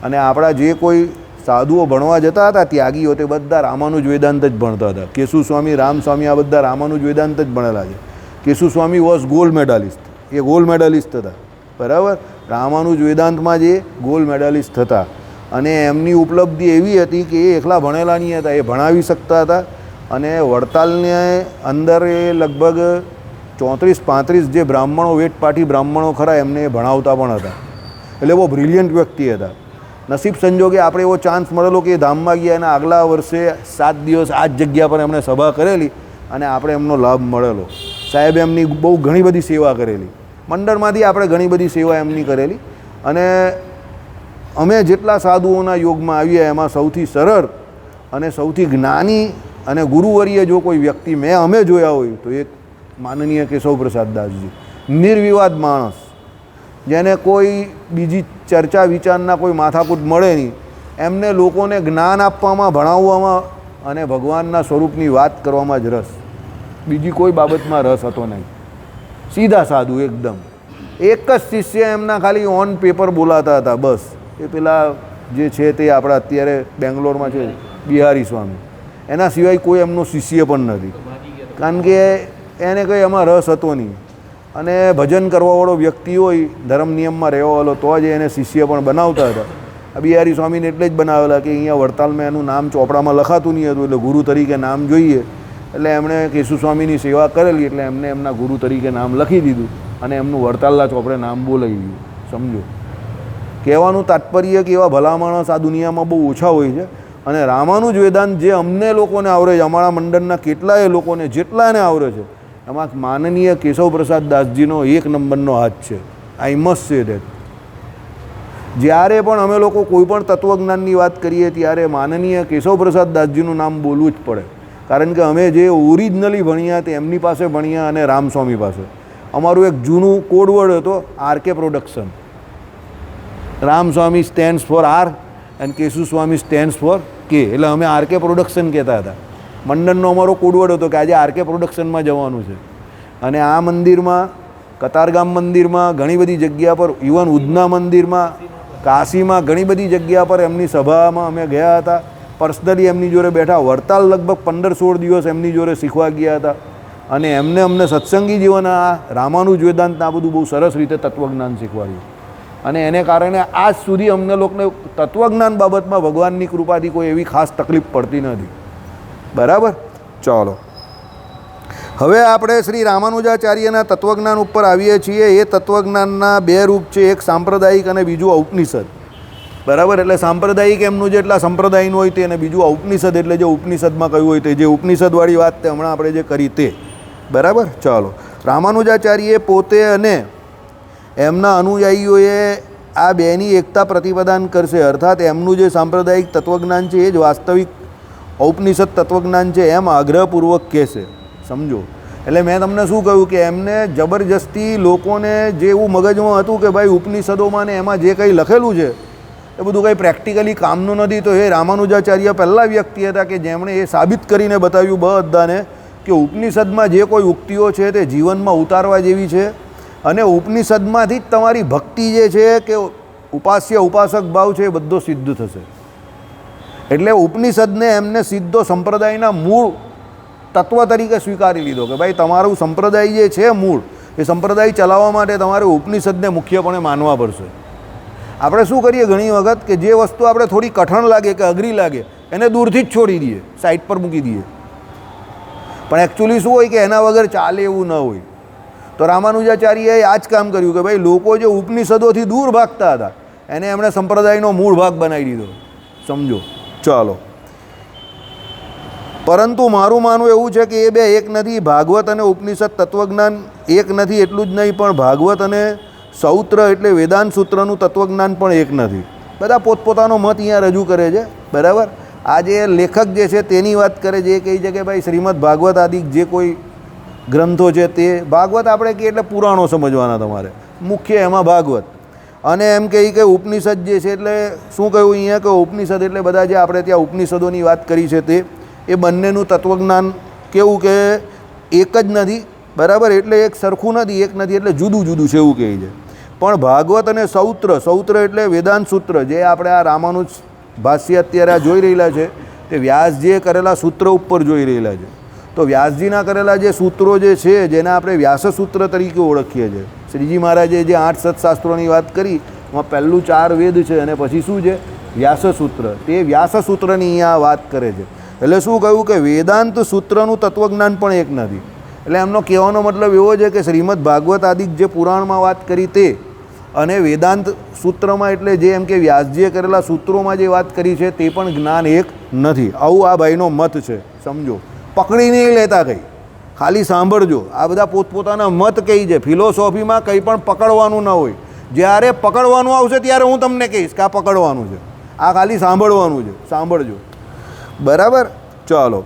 અને આપણા જે કોઈ સાધુઓ ભણવા જતા હતા ત્યાગીઓ, તે બધા રામાનુજ વેદાંત જ ભણતા હતા. કેશુ સ્વામી, રામસ્વામી, આ બધા રામાનુજ વેદાંત જ ભણેલા છે. Keshu Swami was gold medalist, એ ગોલ્ડ મેડાલિસ્ટ હતા, બરાબર. રામાનુજ વેદાંતમાં જે ગોલ્ડ મેડાલિસ્ટ હતા અને એમની ઉપલબ્ધિ એવી હતી કે એ એકલા ભણેલા નહીં હતા, એ ભણાવી શકતા હતા. અને વડતાલને અંદર એ લગભગ 34-35 જે બ્રાહ્મણો, વેટપાટી બ્રાહ્મણો ખરા, એમને એ ભણાવતા પણ હતા. એટલે બહુ બ્રિલિયન્ટ વ્યક્તિ હતા. નસીબ સંજોગે આપણે એવો ચાન્સ મળેલો કે એ ધામમાં ગયા અને આગલા વર્ષે 7 દિવસ આ જ જગ્યા પર એમણે સભા કરેલી અને આપણે એમનો લાભ મળેલો. સાહેબ એમની બહુ ઘણી બધી સેવા કરેલી, મંડળમાંથી આપણે ઘણી બધી સેવા એમની કરેલી. અને અમે જેટલા સાધુઓના યોગમાં આવ્યા એમાં સૌથી સરળ અને સૌથી જ્ઞાની અને ગુરુવર્ય જો કોઈ વ્યક્તિ અમે જોયા હોય તો એક માનનીય કેશવપ્રસાદ દાસજી. નિર્વિવાદ માણસ, જેને કોઈ બીજી ચર્ચા વિચારના કોઈ માથાકૂટ મળે નહીં. એમને લોકોને જ્ઞાન આપવામાં, ભણાવવામાં અને ભગવાનના સ્વરૂપની વાત કરવામાં જ રસ, બીજી કોઈ બાબતમાં રસ હતો નહીં. સીધા સાધુ એકદમ. એક જ શિષ્ય એમના ખાલી ઓન પેપર બોલાતા હતા બસ, એ પેલા જે છે તે આપણા અત્યારે બેંગ્લોરમાં છે બિહારી સ્વામી. એના સિવાય કોઈ એમનો શિષ્ય પણ નથી, કારણ કે એને કંઈ એમાં રસ હતો નહીં. અને ભજન કરવાવાળો વ્યક્તિ હોય, ધર્મ નિયમમાં રહેવાવાળો, તો જ એને શિષ્ય પણ બનાવતા હતા. આ બિહારી સ્વામીને એટલે જ બનાવેલા કે અહીંયા વડતાલમાં એનું નામ ચોપડામાં લખાતું નહીં હતું, એટલે ગુરુ તરીકે નામ જોઈએ. એટલે એમણે કેશુ સ્વામીની સેવા કરેલી, એટલે એમને એમના ગુરુ તરીકે નામ લખી દીધું અને એમનું વડતાલના ચોપડે નામ બોલાવી દીધું. સમજો, કહેવાનું તાત્પર્ય કે એવા ભલા માણસ આ દુનિયામાં બહુ ઓછા હોય છે. અને રામાનુજ વેદાંત જે અમને લોકોને આવડે છે, અમારા મંડળના કેટલાય લોકોને જેટલાને આવડે છે, એમાં માનનીય કેશવપ્રસાદ દાસજીનો 1 નંબરનો હાથ છે. I must say that. જ્યારે પણ અમે લોકો કોઈ પણ તત્વજ્ઞાનની વાત કરીએ ત્યારે માનનીય કેશવપ્રસાદ દાસજીનું નામ બોલવું જ પડે. કારણ કે અમે જે ઓરિજિનલી ભણ્યા તે એમની પાસે ભણ્યા અને રામસ્વામી પાસે. અમારું એક જૂનું કોડવર્ડ હતો RK production. Ramaswamy stands for R and Keshu Swami stands for K, એટલે અમે આરકે પ્રોડક્શન કહેતા હતા. મંડળનો અમારો કોડવર્ડ હતો કે આજે આરકે પ્રોડક્શનમાં જવાનું છે. અને આ મંદિરમાં, કતારગામ મંદિરમાં, ઘણી બધી જગ્યા પર, ઇવન ઉધના મંદિરમાં, કાશીમાં, ઘણી બધી જગ્યા પર એમની સભામાં અમે ગયા હતા. પર્સનલી એમની જોડે બેઠા. વડતાલ લગભગ 15-16 દિવસ એમની જોડે શીખવા ગયા હતા. અને એમને અમને સત્સંગી જીવન, આ રામાનુજ વેદાંત, આ બધું બહુ સરસ રીતે તત્વજ્ઞાન શીખવાડ્યું. અને એને કારણે આજ સુધી અમને લોકોને તત્વજ્ઞાન બાબતમાં ભગવાનની કૃપાથી કોઈ એવી ખાસ તકલીફ પડતી નથી. બરાબર, ચાલો હવે આપણે શ્રી રામાનુજાચાર્યના તત્વજ્ઞાન ઉપર આવીએ છીએ. એ તત્વજ્ઞાનના 2 રૂપ છે, એક સાંપ્રદાયિક અને બીજું ઔપનિષદ. બરાબર, એટલે સાંપ્રદાયિક એમનું જેટલા સંપ્રદાયનું હોય તે, અને બીજું ઔપનિષદ એટલે જે ઉપનિષદમાં કહ્યું હોય તે, જે ઉપનિષદવાળી વાત તે હમણાં આપણે જે કરી તે. બરાબર, ચાલો. રામાનુજાચાર્ય પોતે અને એમના અનુયાયીઓએ આ બેની એકતા પ્રતિપાદન કરશે. અર્થાત એમનું જે સાંપ્રદાયિક તત્વજ્ઞાન છે એ જ વાસ્તવિક ઔપનિષદ તત્વજ્ઞાન છે એમ આગ્રહપૂર્વક કહેશે. સમજો, એટલે મેં તમને શું કહ્યું કે એમને જબરજસ્તી લોકોને જે એવું મગજમાં હતું કે ભાઈ ઉપનિષદોમાં ને એમાં જે કંઈ લખેલું છે એ બધું કંઈ પ્રેક્ટિકલી કામનું નથી. તો એ રામાનુજાચાર્ય પહેલાં વ્યક્તિ હતા કે જેમણે એ સાબિત કરીને બતાવ્યું બધાને કે ઉપનિષદમાં જે કોઈ ઉક્તિઓ છે તે જીવનમાં ઉતારવા જેવી છે. અને ઉપનિષદમાંથી જ તમારી ભક્તિ જે છે કે ઉપાસ્ય ઉપાસક ભાવ છે એ બધો સિદ્ધ થશે. એટલે ઉપનિષદને એમને સીધો સંપ્રદાયના મૂળ તત્વ તરીકે સ્વીકારી લીધો કે ભાઈ તમારું સંપ્રદાય જે છે મૂળ, એ સંપ્રદાય ચલાવવા માટે તમારે ઉપનિષદને મુખ્યપણે માનવા પડશે. આપણે શું કરીએ ઘણી વખત કે જે વસ્તુ આપણે થોડી કઠણ લાગે કે અઘરી લાગે એને દૂરથી જ છોડી દઈએ, સાઈડ પર મૂકી દઈએ. પણ એકચ્યુઅલી શું હોય કે એના વગર ચાલે એવું ન હોય. તો રામાનુજાચાર્યએ આ જ કામ કર્યું કે ભાઈ લોકો જે ઉપનિષદોથી દૂર ભાગતા હતા એને એમણે સંપ્રદાયનો મૂળ ભાગ બનાવી દીધો. સમજો, ચાલો. પરંતુ મારું માનવું એવું છે કે એ બે એક નથી. ભાગવત અને ઉપનિષદ તત્વજ્ઞાન એક નથી. એટલું જ નહીં, પણ ભાગવત અને સૌત્ર એટલે વેદાંત સૂત્રનું તત્વજ્ઞાન પણ એક નથી. બધા પોતપોતાનો મત અહીંયા રજૂ કરે છે. બરાબર, આ જે લેખક જે છે તેની વાત કરે છે, એ કહે છે કે ભાઈ શ્રીમદ ભાગવત આદિ જે કોઈ ગ્રંથો છે તે ભાગવત આપણે કહીએ એટલે પુરાણો સમજવાના તમારે, મુખ્ય એમાં ભાગવત. અને એમ કહે કે ઉપનિષદ જે છે એટલે શું કહ્યું અહીંયા કે ઉપનિષદ એટલે બધા જે આપણે ત્યાં ઉપનિષદોની વાત કરી છે તે એ બંનેનું તત્વજ્ઞાન કેવું કે એક જ નથી, બરાબર, એટલે એક સરખું નથી, એક નથી એટલે જુદું જુદું છે એવું કહે છે. પણ ભાગવત અને સૌત્ર, સૌત્ર એટલે વેદાંત સૂત્ર, જે આપણે આ રામાનુજ ભાષ્ય અત્યારે આ જોઈ રહેલા છે તે વ્યાસજીએ કરેલા સૂત્ર ઉપર જોઈ રહેલા છે. તો વ્યાસજીના કરેલા જે સૂત્રો જે છે જેને આપણે વ્યાસસૂત્ર તરીકે ઓળખીએ છીએ, શ્રીજી મહારાજે જે 8 સત્શાસ્ત્રોની વાત કરી એમાં પહેલું 4 વેદ છે અને પછી શું છે વ્યાસસૂત્ર, તે વ્યાસસૂત્રની અહીંયા વાત કરે છે. એટલે શું કહ્યું કે વેદાંત સૂત્રનું તત્વજ્ઞાન પણ એક નથી. એટલે એમનો કહેવાનો મતલબ એવો છે કે શ્રીમદ ભાગવત આદિ જે પુરાણમાં વાત કરી તે અને વેદાંત સૂત્રમાં એટલે જે એમ કે વ્યાસજીએ કરેલા સૂત્રોમાં જે વાત કરી છે તે પણ જ્ઞાન એક નથી. આવું આ ભાઈનો મત છે, સમજો. પકડી નહીં લેતા કંઈ, ખાલી સાંભળજો. આ બધા પોતપોતાના મત કહી છે. ફિલોસોફીમાં કંઈ પણ પકડવાનું ન હોય. જ્યારે પકડવાનું આવશે ત્યારે હું તમને કહીશ કે આ પકડવાનું છે, આ ખાલી સાંભળવાનું છે, સાંભળજો, બરાબર. ચાલો,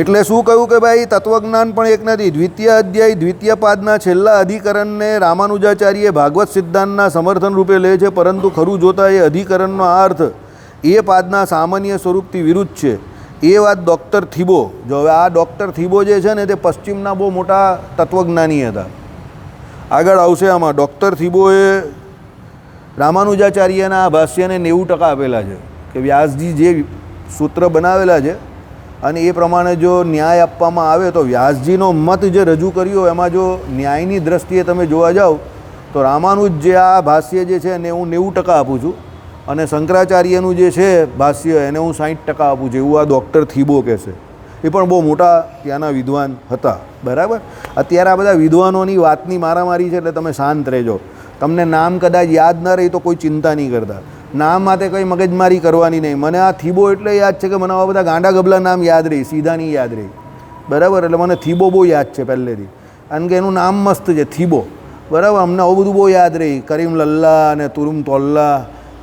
એટલે શું કહ્યું કે ભાઈ તત્વજ્ઞાન પણ એક નથી. દ્વિતીય અધ્યાય દ્વિતીય પાદના છેલ્લા અધિકરણને રામાનુજાચાર્ય ભાગવત સિદ્ધાંતના સમર્થન રૂપે લે છે, પરંતુ ખરું જોતાં એ અધિકરણનો આ અર્થ એ પાદના સામાન્ય સ્વરૂપથી વિરુદ્ધ છે. એ વાત ડૉક્ટર થીબો, જો હવે આ ડૉક્ટર થીબો જે છે ને તે પશ્ચિમના બહુ મોટા તત્વજ્ઞાની હતા. આગળ આવશે આમાં. ડૉક્ટર થીબોએ રામાનુજાચાર્યના આ ભાષ્યને 90% આપેલા છે કે વ્યાસજી જે સૂત્ર બનાવેલા છે અને એ પ્રમાણે જો ન્યાય આપવામાં આવે તો વ્યાસજીનો મત જે રજૂ કર્યો એમાં જો ન્યાયની દ્રષ્ટિએ તમે જોવા જાઓ તો રામાનુજ જે આ ભાષ્ય જે છે એને હું 90% આપું છું અને શંકરાચાર્યનું જે છે ભાષ્ય એને હું 60% આપું છું, એવું આ ડૉક્ટર થીબો કહેશે. એ પણ બહુ મોટા ત્યાંના વિદ્વાન હતા, બરાબર. અત્યારે આ બધા વિદ્વાનોની વાતની મારામારી છે એટલે તમે શાંત રહેજો. તમને નામ કદાચ યાદ ન રહી તો કોઈ ચિંતા નહીં કરતા, નામ માટે કંઈ મગજમારી કરવાની નહીં. મને આ થીબો એટલે યાદ છે કે મને આવા બધા ગાંડા ગબલા નામ યાદ રહી, સીધા નહીં યાદ રહી, બરાબર. એટલે મને થીબો બહુ યાદ છે પહેલેથી, કારણ કે એનું નામ મસ્ત છે થીબો, બરાબર. અમને આવું બધું બહુ યાદ રહી, કરીમ લલ્લા અને તુરુમ તોલ્લા,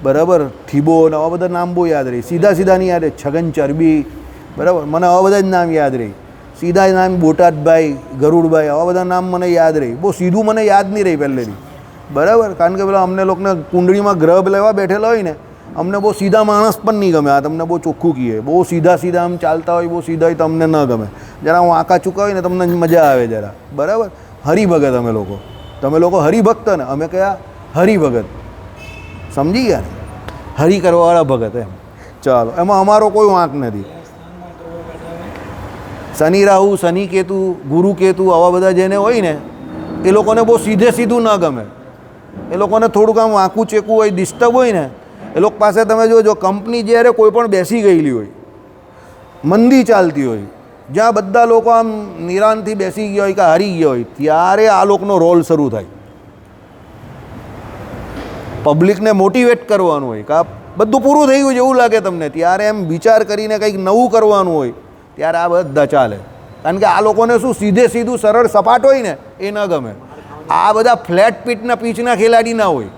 બરાબર, થીબો ને આવા બધા નામ બહુ યાદ રહી. સીધા સીધા નહીં યાદ રહે, છગન ચરબી, બરાબર, મને આવા બધા જ નામ યાદ રહી. સીધા નામ બોટાદભાઈ, ગરુડભાઈ, આવા બધા નામ મને યાદ રહી. બહુ સીધું મને યાદ નહીં રહી પહેલેથી, બરાબર. કારણ કે પેલા અમને લોકોને કુંડળીમાં ગ્રહ લેવા બેઠેલા હોય ને, અમને બહુ સીધા માણસ પણ નહીં ગમે. આ તમને બહુ ચોખ્ખું કહીએ, બહુ સીધા સીધા આમ ચાલતા હોય, બહુ સીધા હોય તો અમને ન ગમે. જરા હું આંકા ચૂકા હોય ને તમને મજા આવે જરા, બરાબર. હરિભગત અમે લોકો, તમે લોકો હરિભક્ત ને અમે કયા હરિભગત, સમજી ગયા ને, હરિ કરવાવાળા ભગત એમ. ચાલો, એમાં અમારો કોઈ વાંક નથી. શનિ રાહુ, શનિ કેતુ, ગુરુ કેતુ આવા બધા જેને હોય ને એ લોકોને બહુ સીધે સીધું ન ગમે. એ લોકોને થોડુંક આમ વાંકું ચેકવું હોય, ડિસ્ટર્બ હોય ને, એ લોકો પાસે તમે જોજો કંપની જ્યારે કોઈ પણ બેસી ગયેલી હોય, મંદી ચાલતી હોય, જ્યાં બધા લોકો આમ નિરાનથી બેસી ગયા હોય કે હારી ગયા હોય, ત્યારે આ લોકોનો રોલ શરૂ થાય. પબ્લિકને મોટિવેટ કરવાનું હોય કે આ બધું પૂરું થઈ ગયું જેવું લાગે તમને, ત્યારે એમ વિચાર કરીને કંઈક નવું કરવાનું હોય, ત્યારે આ બધા ચાલે. કારણ કે આ લોકોને શું સીધે સીધું સરળ સપાટ હોય ને એ ન ગમે. આ બધા ફ્લેટ પીચના ખેલાડી ના હોય,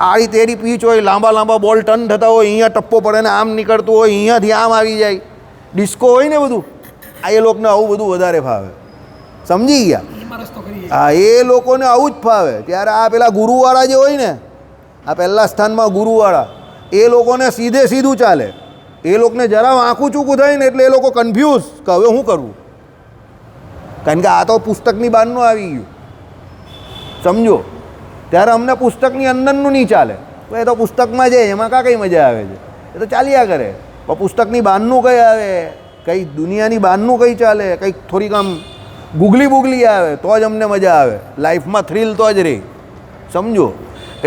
આડી તેડી પીચ હોય, લાંબા લાંબા બોલ ટર્ન થતા હોય, અહીંયા ટપ્પો પડે ને આમ નીકળતું હોય, અહીંયાથી આમ આવી જાય, ડિસ્કો હોય ને બધું, આ એ લોકોને આવું બધું વધારે ફાવે, સમજી ગયા? હા, એ લોકોને આવું જ ફાવે. ત્યારે આ પેલા ગુરુવાળા જે હોય ને, આ પહેલાં સ્થાનમાં ગુરુવાળા, એ લોકોને સીધે સીધું ચાલે. એ લોકોને જરા આંખું ચૂકું થાય ને એટલે એ લોકો કન્ફ્યુઝ કે હવે શું કરવું, કારણ કે આ તો પુસ્તકની બહારનું આવી ગયું, સમજો. ત્યારે અમને પુસ્તકની અંદરનું નહીં ચાલે, એ તો પુસ્તકમાં જાય એમાં કાં કઈ મજા આવે છે, એ તો ચાલ્યા કરે. પણ પુસ્તકની બહારનું કંઈ આવે, કંઈ દુનિયાની બહારનું કંઈ ચાલે, કંઈક થોડીક આમ ગુગલી બુગલી આવે તો જ અમને મજા આવે, લાઈફમાં થ્રિલ તો જ રહે, સમજો.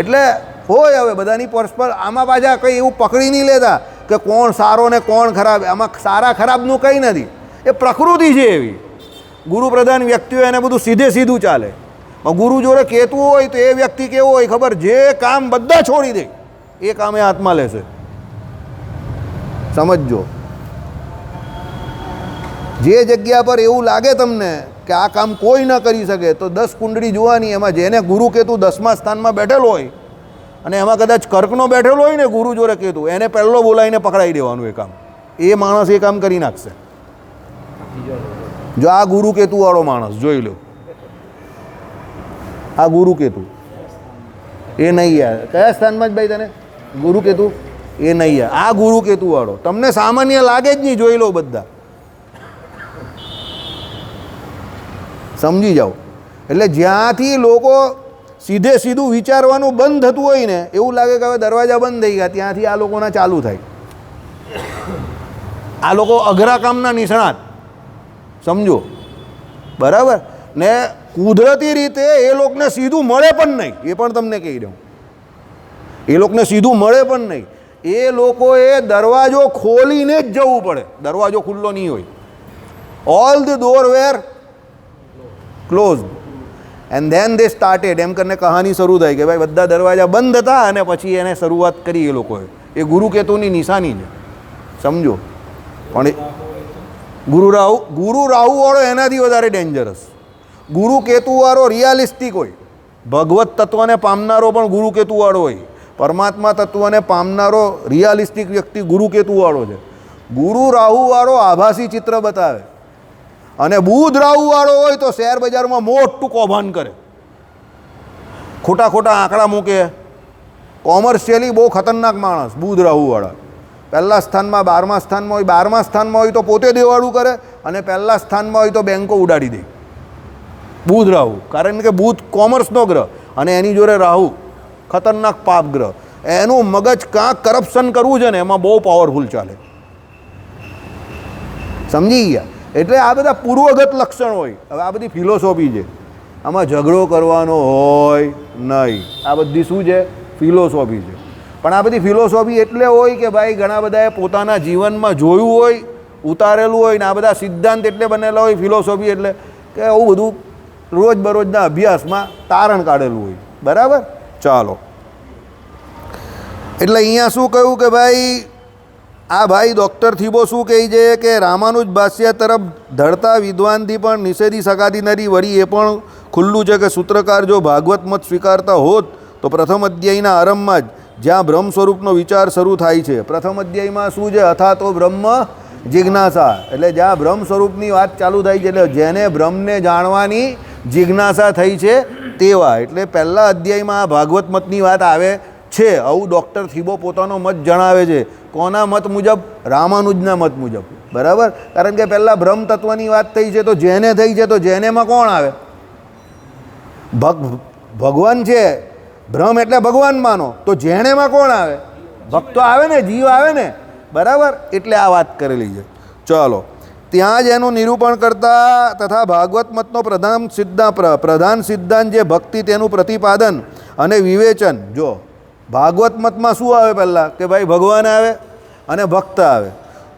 એટલે હોય હવે બધાની પરસ્પર, આમાં પાછા કંઈ એવું પકડી નહીં લેતા કે કોણ સારો ને કોણ ખરાબ. આમાં સારા ખરાબનું કંઈ નથી, એ પ્રકૃતિ છે એવી. ગુરુ પ્રધાન વ્યક્તિઓ એને બધું સીધે સીધું ચાલે. ગુરુ જોડે કહેતું હોય તો એ વ્યક્તિ કેવો હોય ખબર, જે કામ બધા છોડી દે એ કામ એ હાથમાં લેશે, સમજજો. જે જગ્યા પર એવું લાગે તમને કે આ કામ કોઈ ન કરી શકે તો 10 કુંડળી જોવાની, એમાં જેને ગુરુ કેતુ 10મા સ્થાનમાં બેઠેલો હોય અને એમાં કદાચ કર્કનો બેઠેલો હોય ને ગુરુ જોડે કેતુ, એને પહેલો બોલાવીને પકડાઈ દેવાનું એ કામ. એ માણસ એ કામ કરી નાખશે. જો આ ગુરુ કેતુવાળો માણસ જોઈ લો, આ ગુરુ કેતુ એ નહીં યાર. કયા સ્થાનમાં જ ભાઈ તને ગુરુ કેતુ? એ નહીં યાર, આ ગુરુ કેતુવાળો તમને સામાન્ય લાગે જ નહીં. જોઈ લો બધા, સમજી જાઓ. એટલે જ્યાંથી લોકો સીધે સીધું વિચારવાનું બંધ થતું હોય ને, એવું લાગે કે હવે દરવાજા બંધ થઈ ગયા, ત્યાંથી આ લોકોના ચાલુ થાય. આ લોકો અઘરા કામના નિષ્ણાત, સમજો બરાબર ને. કુદરતી રીતે એ લોકોને સીધું મળે પણ નહીં, એ પણ તમને કહી દઉં. એ લોકોને સીધું મળે પણ નહીં. એ લોકોએ દરવાજો ખોલીને જ જવું પડે, દરવાજો ખુલ્લો નહીં હોય. All the door were close and then they started. એમ કરીને કહાની શરૂ થઈ કે ભાઈ બધા દરવાજા બંધ હતા અને પછી એને શરૂઆત કરી એ લોકોએ. એ ગુરુ કેતુની નિશાની છે, સમજો. પણ ગુરુ રાહુ વાળો એનાથી વધારે ડેન્જરસ. ગુરુ કેતુવાળો રિયાલિસ્ટિક હોય, ભગવત તત્વને પામનારો પણ ગુરુ કેતુવાળો હોય. પરમાત્મા તત્વને પામનારો રિયાલિસ્ટિક વ્યક્તિ ગુરુ કેતુવાળો છે. ગુરુ રાહુવાળો આભાસી ચિત્ર બતાવે, અને બુધ રાહુવાળો હોય તો શેર બજારમાં મોટું કૌભાંડ કરે, ખોટા ખોટા આંકડા મૂકે. કોમર્શિયલી બહુ ખતરનાક માણસ બુધ રાહુવાળા. પહેલા સ્થાનમાં 12મા સ્થાનમાં હોય, 12મા સ્થાનમાં હોય તો પોતે દેવાળું કરે, અને પહેલા સ્થાનમાં હોય તો બેંકો ઉડાડી દે. બુધ રાહુ, કારણ કે બુધ કોમર્સનો ગ્રહ અને એની જોડે રાહુ ખતરનાક પાપ ગ્રહ. એનું મગજ કાંક કરપ્શન કરવું છે ને એમાં બહુ પાવરફુલ ચાલે, સમજી ગયા? એટલે આ બધા પૂર્વગત લક્ષણ હોય. હવે આ બધી ફિલોસોફી છે, આમાં ઝઘડો કરવાનો હોય નહીં. આ બધી શું છે? ફિલોસોફી છે. પણ આ બધી ફિલોસોફી એટલે હોય કે ભાઈ ઘણા બધાએ પોતાના જીવનમાં જોયું હોય, ઉતારેલું હોય ને આ બધા સિદ્ધાંત એટલે બનેલા હોય. ફિલોસોફી એટલે કે આવું બધું રોજબરોજના અભ્યાસમાં તારણ કાઢેલું હોય, બરાબર? ચાલો, એટલે અહીંયા શું કહ્યું કે ભાઈ આ ભાઈ ડૉક્ટર થીબો શું કહે છે કે રામાનુજ ભાષ્ય તરફ ધડતા વિદ્વાનથી પણ નિષેધી શકાતી નથી. વળી એ પણ ખુલ્લું છે કે સૂત્રકાર જો ભાગવત મત સ્વીકારતા હોત તો પ્રથમ અધ્યાયના આરંભમાં જ જ્યાં બ્રહ્મ સ્વરૂપનો વિચાર શરૂ થાય છે, પ્રથમ અધ્યાયમાં શું છે? અથા તો બ્રહ્મ જિજ્ઞાસા. એટલે જ્યાં બ્રહ્મ સ્વરૂપની વાત ચાલુ થાય છે, એટલે જેને બ્રહ્મને જાણવાની જિજ્ઞાસા થઈ છે તેવા. એટલે પહેલા અધ્યાયમાં આ ભાગવત મતની વાત આવે છે. આવું ડૉક્ટર થીબો પોતાનો મત જણાવે છે. કોના મત મુજબ? રામાનુજના મત મુજબ, બરાબર? કારણ કે પહેલાં બ્રહ્મ તત્વની વાત થઈ છે, તો જેને થઈ છે તો જેનેમાં કોણ આવે? ભગવાન છે. બ્રહ્મ એટલે ભગવાન માનો, તો જેણેમાં કોણ આવે? ભક્તો આવે ને, જીવ આવે ને, બરાબર? એટલે આ વાત કરેલી છે. ચાલો, ત્યાં જ એનું નિરૂપણ કરતા તથા ભાગવત મતનો પ્રધાન સિદ્ધાંત જે ભક્તિ, તેનું પ્રતિપાદન અને વિવેચન. જો ભાગવત મતમાં શું આવે? પહેલાં કે ભાઈ ભગવાન આવે અને ભક્ત આવે.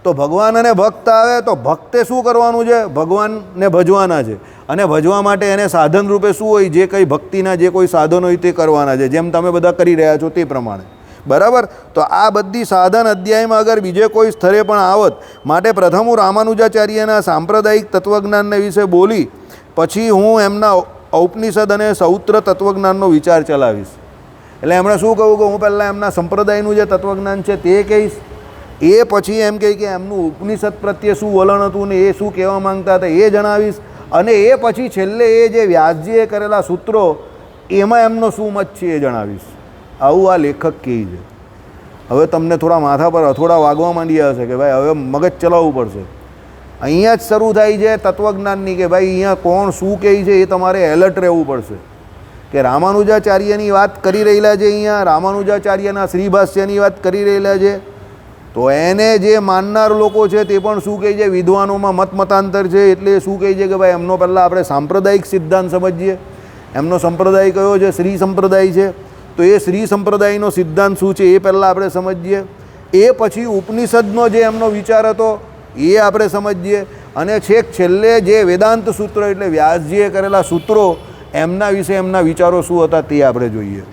તો ભગવાન અને ભક્ત આવે તો ભક્તે શું કરવાનું છે? ભગવાનને ભજવાના છે, અને ભજવા માટે એને સાધન રૂપે શું હોય? જે કંઈ ભક્તિના જે કોઈ સાધનો હોય તે કરવાના છે, જેમ તમે બધા કરી રહ્યા છો તે પ્રમાણે, બરાબર? તો આ બધી સાધન અધ્યાયમાં અગર બીજે કોઈ સ્થળે પણ આવત, માટે પ્રથમ હું રામાનુજાચાર્યના સાંપ્રદાયિક તત્વજ્ઞાનને વિશે બોલી પછી હું એમના ઔપનિષદ અને સૌત્ર તત્વજ્ઞાનનો વિચાર ચલાવીશ. એટલે એમણે શું કહ્યું કે હું પહેલાં એમના સંપ્રદાયનું જે તત્વજ્ઞાન છે તે કહીશ, એ પછી એમ કહે કે એમનું ઉપનિષદ પ્રત્યે શું વલણ હતું ને એ શું કહેવા માંગતા હતા એ જણાવીશ, અને એ પછી છેલ્લે એ જે વ્યાસજીએ કરેલા સૂત્રો એમાં એમનો શું મત છે એ જણાવીશ. આવું આ લેખક કહે છે. હવે તમને થોડા માથા પર હથોડા વાગવા માંડ્યા હશે કે ભાઈ હવે મગજ ચલાવવું પડશે. અહીંયા જ શરૂ થાય છે તત્વજ્ઞાનની કે ભાઈ અહીંયા કોણ શું કહે છે એ તમારે એલર્ટ રહેવું પડશે. કે રામાનુજાચાર્યની વાત કરી રહેલા છે, અહીંયા રામાનુજાચાર્યના શ્રીભાષ્યની વાત કરી રહેલા છે, તો એને જે માનનાર લોકો છે તે પણ શું કહે છે? વિદ્વાનોમાં મતાંતર છે. એટલે શું કહે છે કે ભાઈ એમનો પહેલાં આપણે સાંપ્રદાયિક સિદ્ધાંત સમજીએ. એમનો સંપ્રદાય કયો છે? શ્રી સંપ્રદાય છે. તો એ શ્રી સંપ્રદાયનો સિદ્ધાંત શું છે એ પહેલાં આપણે સમજીએ. એ પછી ઉપનિષદનો જે એમનો વિચાર હતો એ આપણે સમજીએ, અને છેક છેલ્લે જે વેદાંત સૂત્ર એટલે વ્યાસજીએ કરેલા સૂત્રો એમના વિશે એમના વિચારો શું હતા તે આપણે જોઈએ.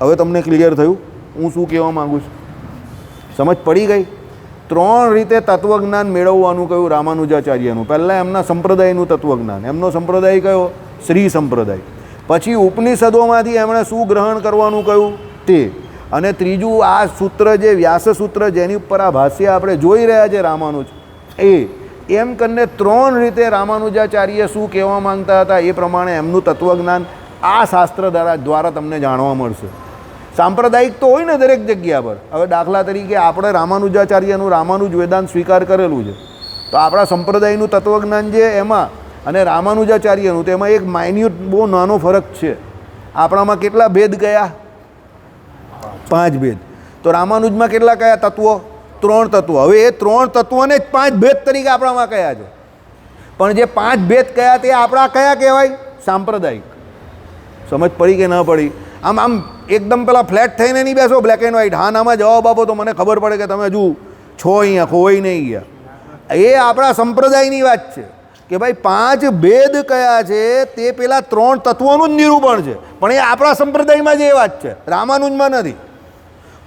હવે તમને ક્લિયર થયું હું શું કહેવા માગું છું? સમજ પડી ગઈ? 3 રીતે તત્વજ્ઞાન મેળવવાનું કહ્યું રામાનુજાચાર્યનું. પહેલાં એમના સંપ્રદાયનું તત્વજ્ઞાન. એમનો સંપ્રદાય કયો? શ્રી સંપ્રદાય. પછી ઉપનિષદોમાંથી એમણે શું ગ્રહણ કરવાનું કહ્યું તે, અને ત્રીજું આ સૂત્ર જે વ્યાસ સૂત્ર જેની ઉપર આ ભાષ્ય આપણે જોઈ રહ્યા છે રામાનુજ, એમ કરીને 3 રીતે રામાનુજાચાર્ય શું કહેવા માંગતા હતા એ પ્રમાણે એમનું તત્વજ્ઞાન આ શાસ્ત્ર દ્વારા તમને જાણવા મળશે. સાંપ્રદાયિક તો હોય ને દરેક જગ્યા પર. હવે દાખલા તરીકે આપણે રામાનુજાચાર્યનું રામાનુજ વેદાંત સ્વીકાર કરેલું છે, તો આપણા સંપ્રદાયનું તત્વજ્ઞાન છે એમાં અને રામાનુજાચાર્યનું તો એમાં એક માઇન્યુટ બહુ નાનો ફરક છે. આપણામાં કેટલા ભેદ કયા? 5 ભેદ. તો રામાનુજમાં કેટલા કયા તત્વો? 3 તત્વો. હવે એ 3 તત્વોને જ 5 ભેદ તરીકે આપણામાં કયા છે, પણ જે 5 ભેદ કયા તે આપણા કયા કહેવાય? સાંપ્રદાયિક. સમજ પડી કે ન પડી? આમ એકદમ પેલા ફ્લેટ થઈને નહીં બેસો, બ્લેક એન્ડ વ્હાઇટ, હા નામાં જવાબ આપો તો મને ખબર પડે કે તમે હજુ છો અહીંયા, ખોવાઈ નહીં ગયા. એ આપણા સંપ્રદાયની વાત છે કે ભાઈ 5 ભેદ કયા છે તે પેલા 3 તત્વોનું જ નિરૂપણ છે, પણ એ આપણા સંપ્રદાયમાં જ એ વાત છે, રામાનુજમાં નથી.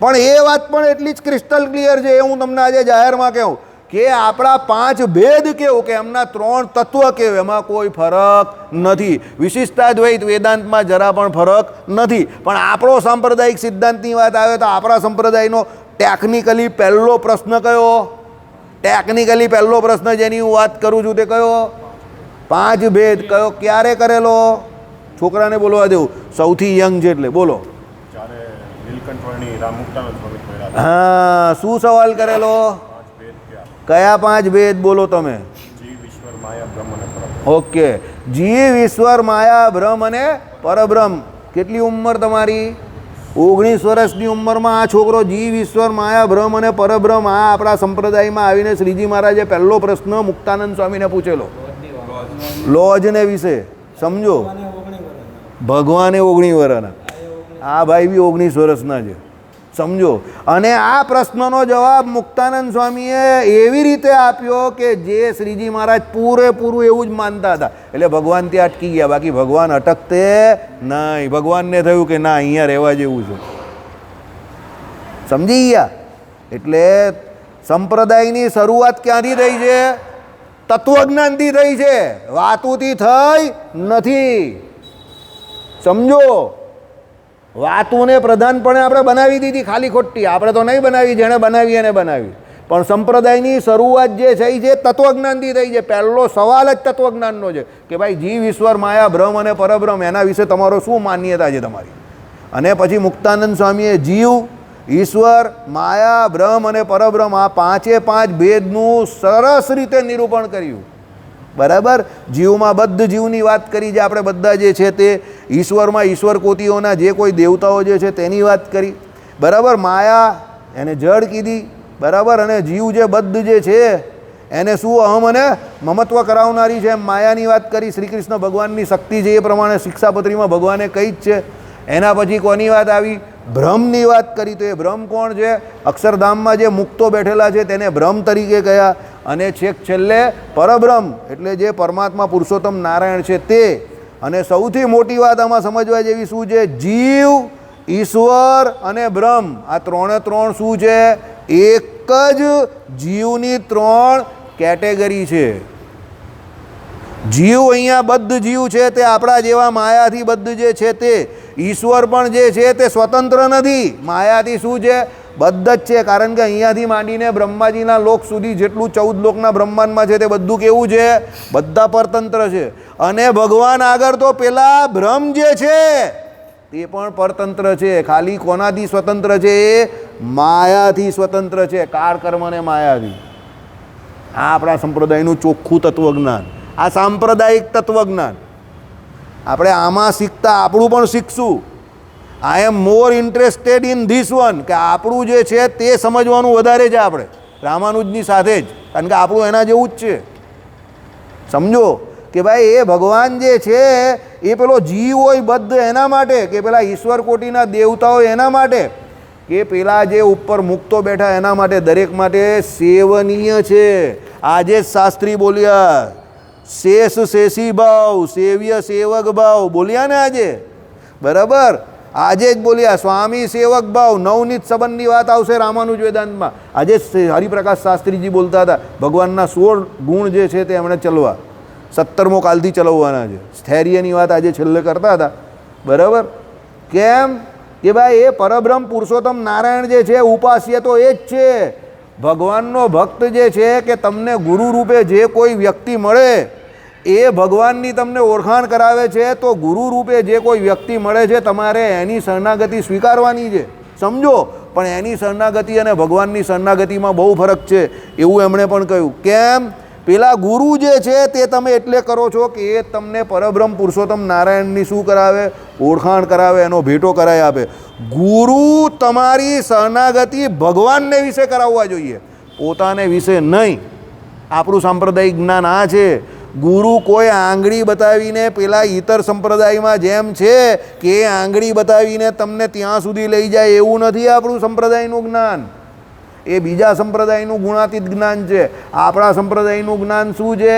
પણ એ વાત પણ એટલી જ ક્રિસ્ટલ ક્લિયર છે, એ હું તમને આજે જાહેરમાં કહું કે આપણા 5 ભેદ કેવું કે એમના 3 તત્વ કેવું, એમાં કોઈ ફરક નથી. વિશિષ્ટાદ્વૈત વેદાંતમાં જરા પણ ફરક નથી. પણ આપણો સાંપ્રદાયિક સિદ્ધાંતની વાત આવે તો આપણા સંપ્રદાયનો ટેકનિકલી પહેલો પ્રશ્ન કયો? ટેકનિકલી પહેલો પ્રશ્ન જેની હું વાત કરું છું તે કયો? 5 ભેદ કયો? ક્યારે કરેલો? છોકરાને બોલવા દેવું, સૌથી યંગ છે એટલે બોલો. હા, શું સવાલ કરેલો? કયા 5 ભેદ બોલો તમે? ઓકે, જીવ, ઈશ્વર, માયા, બ્રહ્મ અને પરબ્રહ્મ. કેટલી ઉંમર તમારી? 19 વર્ષની ઉંમરમાં આ છોકરો જીવ, ઈશ્વર, માયા, બ્રહ્મ અને પરબ્રહ્મ આ આપણા સંપ્રદાયમાં આવીને શ્રીજી મહારાજે પહેલો પ્રશ્ન મુક્તાનંદ સ્વામીને પૂછેલો લોજને વિશે. સમજો, ભગવાને 19 વર્ષના, આ ભાઈ બી 19 વર્ષના છે. સમજો. અને આ પ્રશ્નનો જવાબ મુક્તાનંદ સ્વામીએ એવી રીતે આપ્યો કે જે શ્રીજી મહારાજ પૂરેપૂરું એવું જ માનતા હતા. એટલે ભગવાન ત્યાં અટકી ગયા, બાકી ભગવાન અટકતે નહીં. ભગવાનને થયું કે ના, અહીંયા રહેવા જેવું છે. સમજી ગયા? એટલે સંપ્રદાયની શરૂઆત ક્યાંથી થઈ છે? તત્વજ્ઞાનથી થઈ છે, વાતુથી થઈ નથી. સમજો, વાતોને પ્રધાનપણે આપણે બનાવી દીધી ખાલી ખોટી. આપણે તો નહીં બનાવી, જેણે બનાવી એને બનાવી. પણ સંપ્રદાયની શરૂઆત જે થઈ છે તત્વજ્ઞાનથી થઈ છે. પહેલો સવાલ જ તત્વજ્ઞાનનો છે કે ભાઈ જીવ, ઈશ્વર, માયા, બ્રહ્મ અને પરબ્રહ્મ એના વિશે તમારો શું માન્યતા છે તમારી. અને પછી મુક્તાનંદ સ્વામીએ જીવ, ઈશ્વર, માયા, બ્રહ્મ અને પરબ્રહ્મ આ 5 ભેદનું સરસ રીતે નિરૂપણ કર્યું. બરાબર. જીવમાં બદ્ધ જીવની વાત કરી, જે આપણે બધા જે છે તે. ઈશ્વરમાં ઈશ્વર કોટીઓના જે કોઈ દેવતાઓ જે છે તેની વાત કરી. બરાબર. માયા એને જડ કીધી. બરાબર. અને જીવ જે બદ્ધ જે છે એને શું અહમ અને મમત્વ કરાવનારી છે એમ માયાની વાત કરી. શ્રી કૃષ્ણ ભગવાનની શક્તિ છે એ પ્રમાણે શિક્ષાપત્રીમાં ભગવાને કહી જ છે. એના પછી કોની વાત આવી? બ્રહ્મની વાત કરી. તો એ બ્રહ્મ કોણ છે? અક્ષરધામમાં જે મુક્તો બેઠેલા છે તેને બ્રહ્મ તરીકે કહ્યા. અને છેક છેલ્લે પરબ્રહ્મ એટલે જે પરમાત્મા પુરુષોત્તમ નારાયણ છે તે. અને સૌથી મોટી વાત આમાં સમજવા જેવી શું છે? જીવ, ઈશ્વર અને બ્રહ્મ આ 3 શું છે? એક જ જીવની 3 કેટેગરી છે. જીવ અહીંયા બદ્ધ જીવ છે તે આપણા જેવા માયાથી બદ્ધ જે છે તે. ઈશ્વર પણ જે છે તે સ્વતંત્ર નથી, માયાથી શું છે? બદ્ધ જ છે. કારણ કે અહીંયાથી માંડીને બ્રહ્માજીના લોક સુધી જેટલું 14 લોકના બ્રહ્માંડમાં છે તે બધું કેવું છે? બધા પરતંત્ર છે. અને ભગવાન આગળ તો પેલા બ્રહ્મ જે છે તે પણ પરતંત્ર છે. ખાલી કોનાથી સ્વતંત્ર છે? માયાથી સ્વતંત્ર છે. કાર કર્મ અને માયાથી. આ આપણા સંપ્રદાયનું ચોખ્ખું તત્વજ્ઞાન, આ સાંપ્રદાયિક તત્વજ્ઞાન. આપણે આમાં શીખતા આપણું પણ શીખશું. આઈ એમ મોર ઇન્ટરેસ્ટેડ ઇન ધીસ વન, કે આપણું જે છે તે સમજવાનું વધારે છે આપણે રામાનુજની સાથે જ. કારણ કે આપણું એના જેવું જ છે. સમજો કે ભાઈ એ ભગવાન જે છે એ પેલો જીવ હોય બદ્ધ એના માટે, કે પેલા ઈશ્વર કોટીના દેવતાઓ એના માટે, કે પેલા જે ઉપર મુક્તો બેઠા એના માટે, દરેક માટે સેવનીય છે. આજે જ શાસ્ત્રી બોલ્યા શેષ શેષી ભાવ, સેવ્ય સેવક ભાવ બોલ્યા ને આજે. બરાબર. આજે જ બોલ્યા સ્વામી સેવક ભાવ. નવનીત સંબંધની વાત આવશે રામાનુજ વેદાંતમાં. આજે હરિપ્રકાશ શાસ્ત્રીજી બોલતા હતા ભગવાનના 16 ગુણ જે છે તે એમણે ચલવા 17મો કાલથી ચલાવવાના છે. સ્થૈર્યની વાત આજે છેલ્લે કરતા હતા. બરાબર. કેમ? કે ભાઈ એ પરબ્રહ્મ પુરુષોત્તમ નારાયણ જે છે ઉપાસ્ય તો એ જ છે. ભગવાનનો ભક્ત જે છે કે તમને ગુરુ રૂપે જે કોઈ વ્યક્તિ મળે એ ભગવાનની તમને ઓળખાણ કરાવે છે. તો ગુરુ રૂપે જે કોઈ વ્યક્તિ મળે છે તમારે એની શરણાગતિ સ્વીકારવાની છે, સમજો. પણ એની શરણાગતિ અને ભગવાનની શરણાગતિમાં બહુ ફરક છે એવું એમણે પણ કહ્યું. કેમ? પેલા ગુરુ જે છે તે તમે એટલે કરો છો કે એ તમને પરબ્રહ્મ પુરુષોત્તમ નારાયણની શું કરાવે? ઓળખાણ કરાવે, એનો ભેટો કરાવી આપે. ગુરુ તમારી શરણાગતિ ભગવાનને વિશે કરાવવા જોઈએ, પોતાને વિશે નહીં. આપણું સાંપ્રદાયિક જ્ઞાન આ છે. ગુરુ કોઈ આંગળી બતાવીને પેલા ઇતર સંપ્રદાયમાં જેમ છે કે એ આંગળી બતાવીને તમને ત્યાં સુધી લઈ જાય એવું નથી આપણું સંપ્રદાયનું જ્ઞાન. એ બીજા સંપ્રદાયનું ગુણાતીત જ્ઞાન છે. આપણા સંપ્રદાયનું જ્ઞાન શું છે?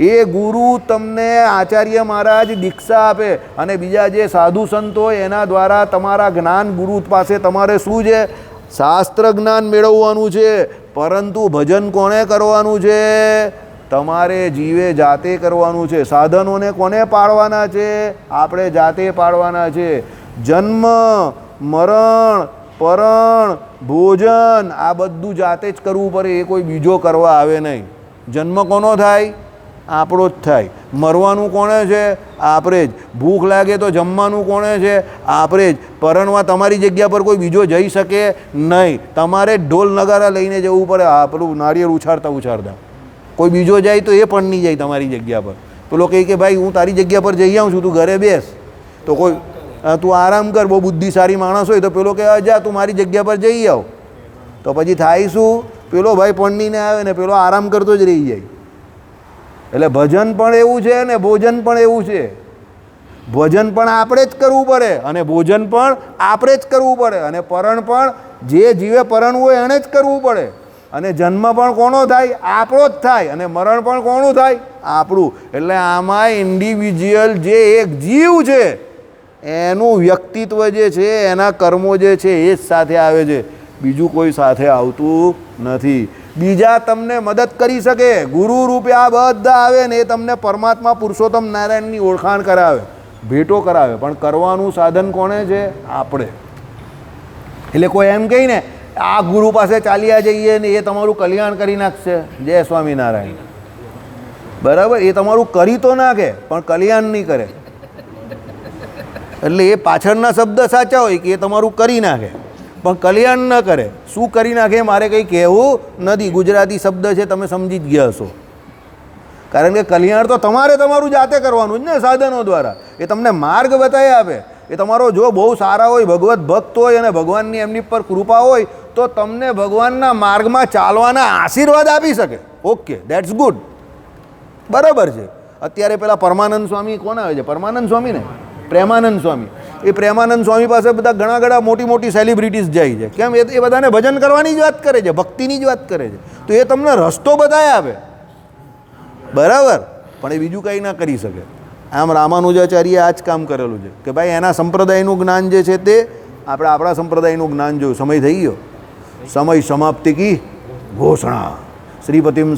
એ ગુરુ તમને આચાર્ય મહારાજ દીક્ષા આપે અને બીજા જે સાધુ સંત હોય એના દ્વારા તમારા જ્ઞાન ગુરુ પાસે તમારે શું છે? શાસ્ત્ર જ્ઞાન મેળવવાનું છે. પરંતુ ભજન કોણે કરવાનું છે? તમારે જીવે જાતે કરવાનું છે. સાધનોને કોને પાળવાના છે? આપણે જાતે પાળવાના છે. જન્મ, મરણ, પરણ, ભોજન આ બધું જાતે જ કરવું પડે. એ કોઈ બીજો કરવા આવે નહીં. જન્મ કોનો થાય? આપણો જ થાય. મરવાનું કોણે છે? આપણે જ. ભૂખ લાગે તો જમવાનું કોણે છે? આપણે જ. પરણવા તમારી જગ્યા પર કોઈ બીજો જઈ શકે નહીં. તમારે ઢોલ નગારા લઈને જવું પડે. આપણું નારિયેળ ઉછાળતા ઉછાળતા કોઈ બીજો જાય તો એ પણ નહીં જાય તમારી જગ્યા પર. પેલો કહે કે ભાઈ હું તારી જગ્યા પર જઈ આવું છું, તું ઘરે બેસ. તો કોઈ તું આરામ કર, બહુ બુદ્ધિશાળી માણસ હોય તો પેલો કહે જા તું મારી જગ્યા પર જઈ આવ. તો પછી થાય શું? પેલો ભાઈ પણનીને આવે ને પેલો આરામ કરતો જ રહી જાય. એટલે ભજન પણ એવું છે ને ભોજન પણ એવું છે. ભજન પણ આપણે જ કરવું પડે અને ભોજન પણ આપણે જ કરવું પડે અને પરણ પણ જે જીવે પરણ હોય એણે જ કરવું પડે. અને જન્મ પણ કોનો થાય? આપણો જ થાય. અને મરણ પણ કોનું થાય? આપણું. એટલે આમાં ઇન્ડિવિજ્યુઅલ જે એક જીવ છે એનું વ્યક્તિત્વ જે છે, એના કર્મો જે છે એ જ સાથે આવે છે, બીજું કોઈ સાથે આવતું નથી. બીજા તમને મદદ કરી શકે, ગુરુ રૂપે આ બધા આવે ને એ તમને પરમાત્મા પુરુષોત્તમ નારાયણની ઓળખાણ કરાવે, ભેટો કરાવે. પણ કરવાનું સાધન કોણે છે? આપણે. એટલે કોઈ એમ કહીને આ ગુરુ પાસે ચાલ્યા જઈએ ને એ તમારું કલ્યાણ કરી નાખશે. જય સ્વામિનારાયણ. બરાબર? એ તમારું કરી તો નાખે પણ કલ્યાણ નહીં કરે. એટલે એ પાછળના શબ્દ સાચા હોય કે એ તમારું કરી નાખે પણ કલ્યાણ ન કરે. શું કરી નાખે મારે કંઈ કહેવું નથી. ગુજરાતી શબ્દ છે, તમે સમજી જ ગયા હશો. કારણ કે કલ્યાણ તો તમારે તમારું જાતે કરવાનું જ ને, સાધનો દ્વારા. એ તમને માર્ગ બતાવી આપે. એ તમારો જો બહુ સારા હોય, ભગવત ભક્ત હોય અને ભગવાનની એમની પર કૃપા હોય તો તમને ભગવાનના માર્ગમાં ચાલવાના આશીર્વાદ આપી શકે. Okay, that's good. બરાબર છે. અત્યારે પેલા પરમાનંદ સ્વામી કોણ આવે છે? પરમાનંદ સ્વામી ને પ્રેમાનંદ સ્વામી. એ પ્રેમાનંદ સ્વામી પાસે બધા ઘણા ઘણા મોટી મોટી સેલિબ્રિટીઝ જાય છે. કેમ? એ બધાને ભજન કરવાની જ વાત કરે છે, ભક્તિની જ વાત કરે છે. તો એ તમને રસ્તો બતાવી આપે. બરાબર? પણ એ બીજું કંઈ ના કરી શકે. આમ રામાનુજાચાર્યે આ જ કામ કરેલું છે કે ભાઈ એના સંપ્રદાયનું જ્ઞાન જે છે તે આપણે આપણા સંપ્રદાયનું જ્ઞાન જોયું. સમય થઈ ગયો. સમય સમાપ્તિ કી ઘોષણા. શ્રીપતિમ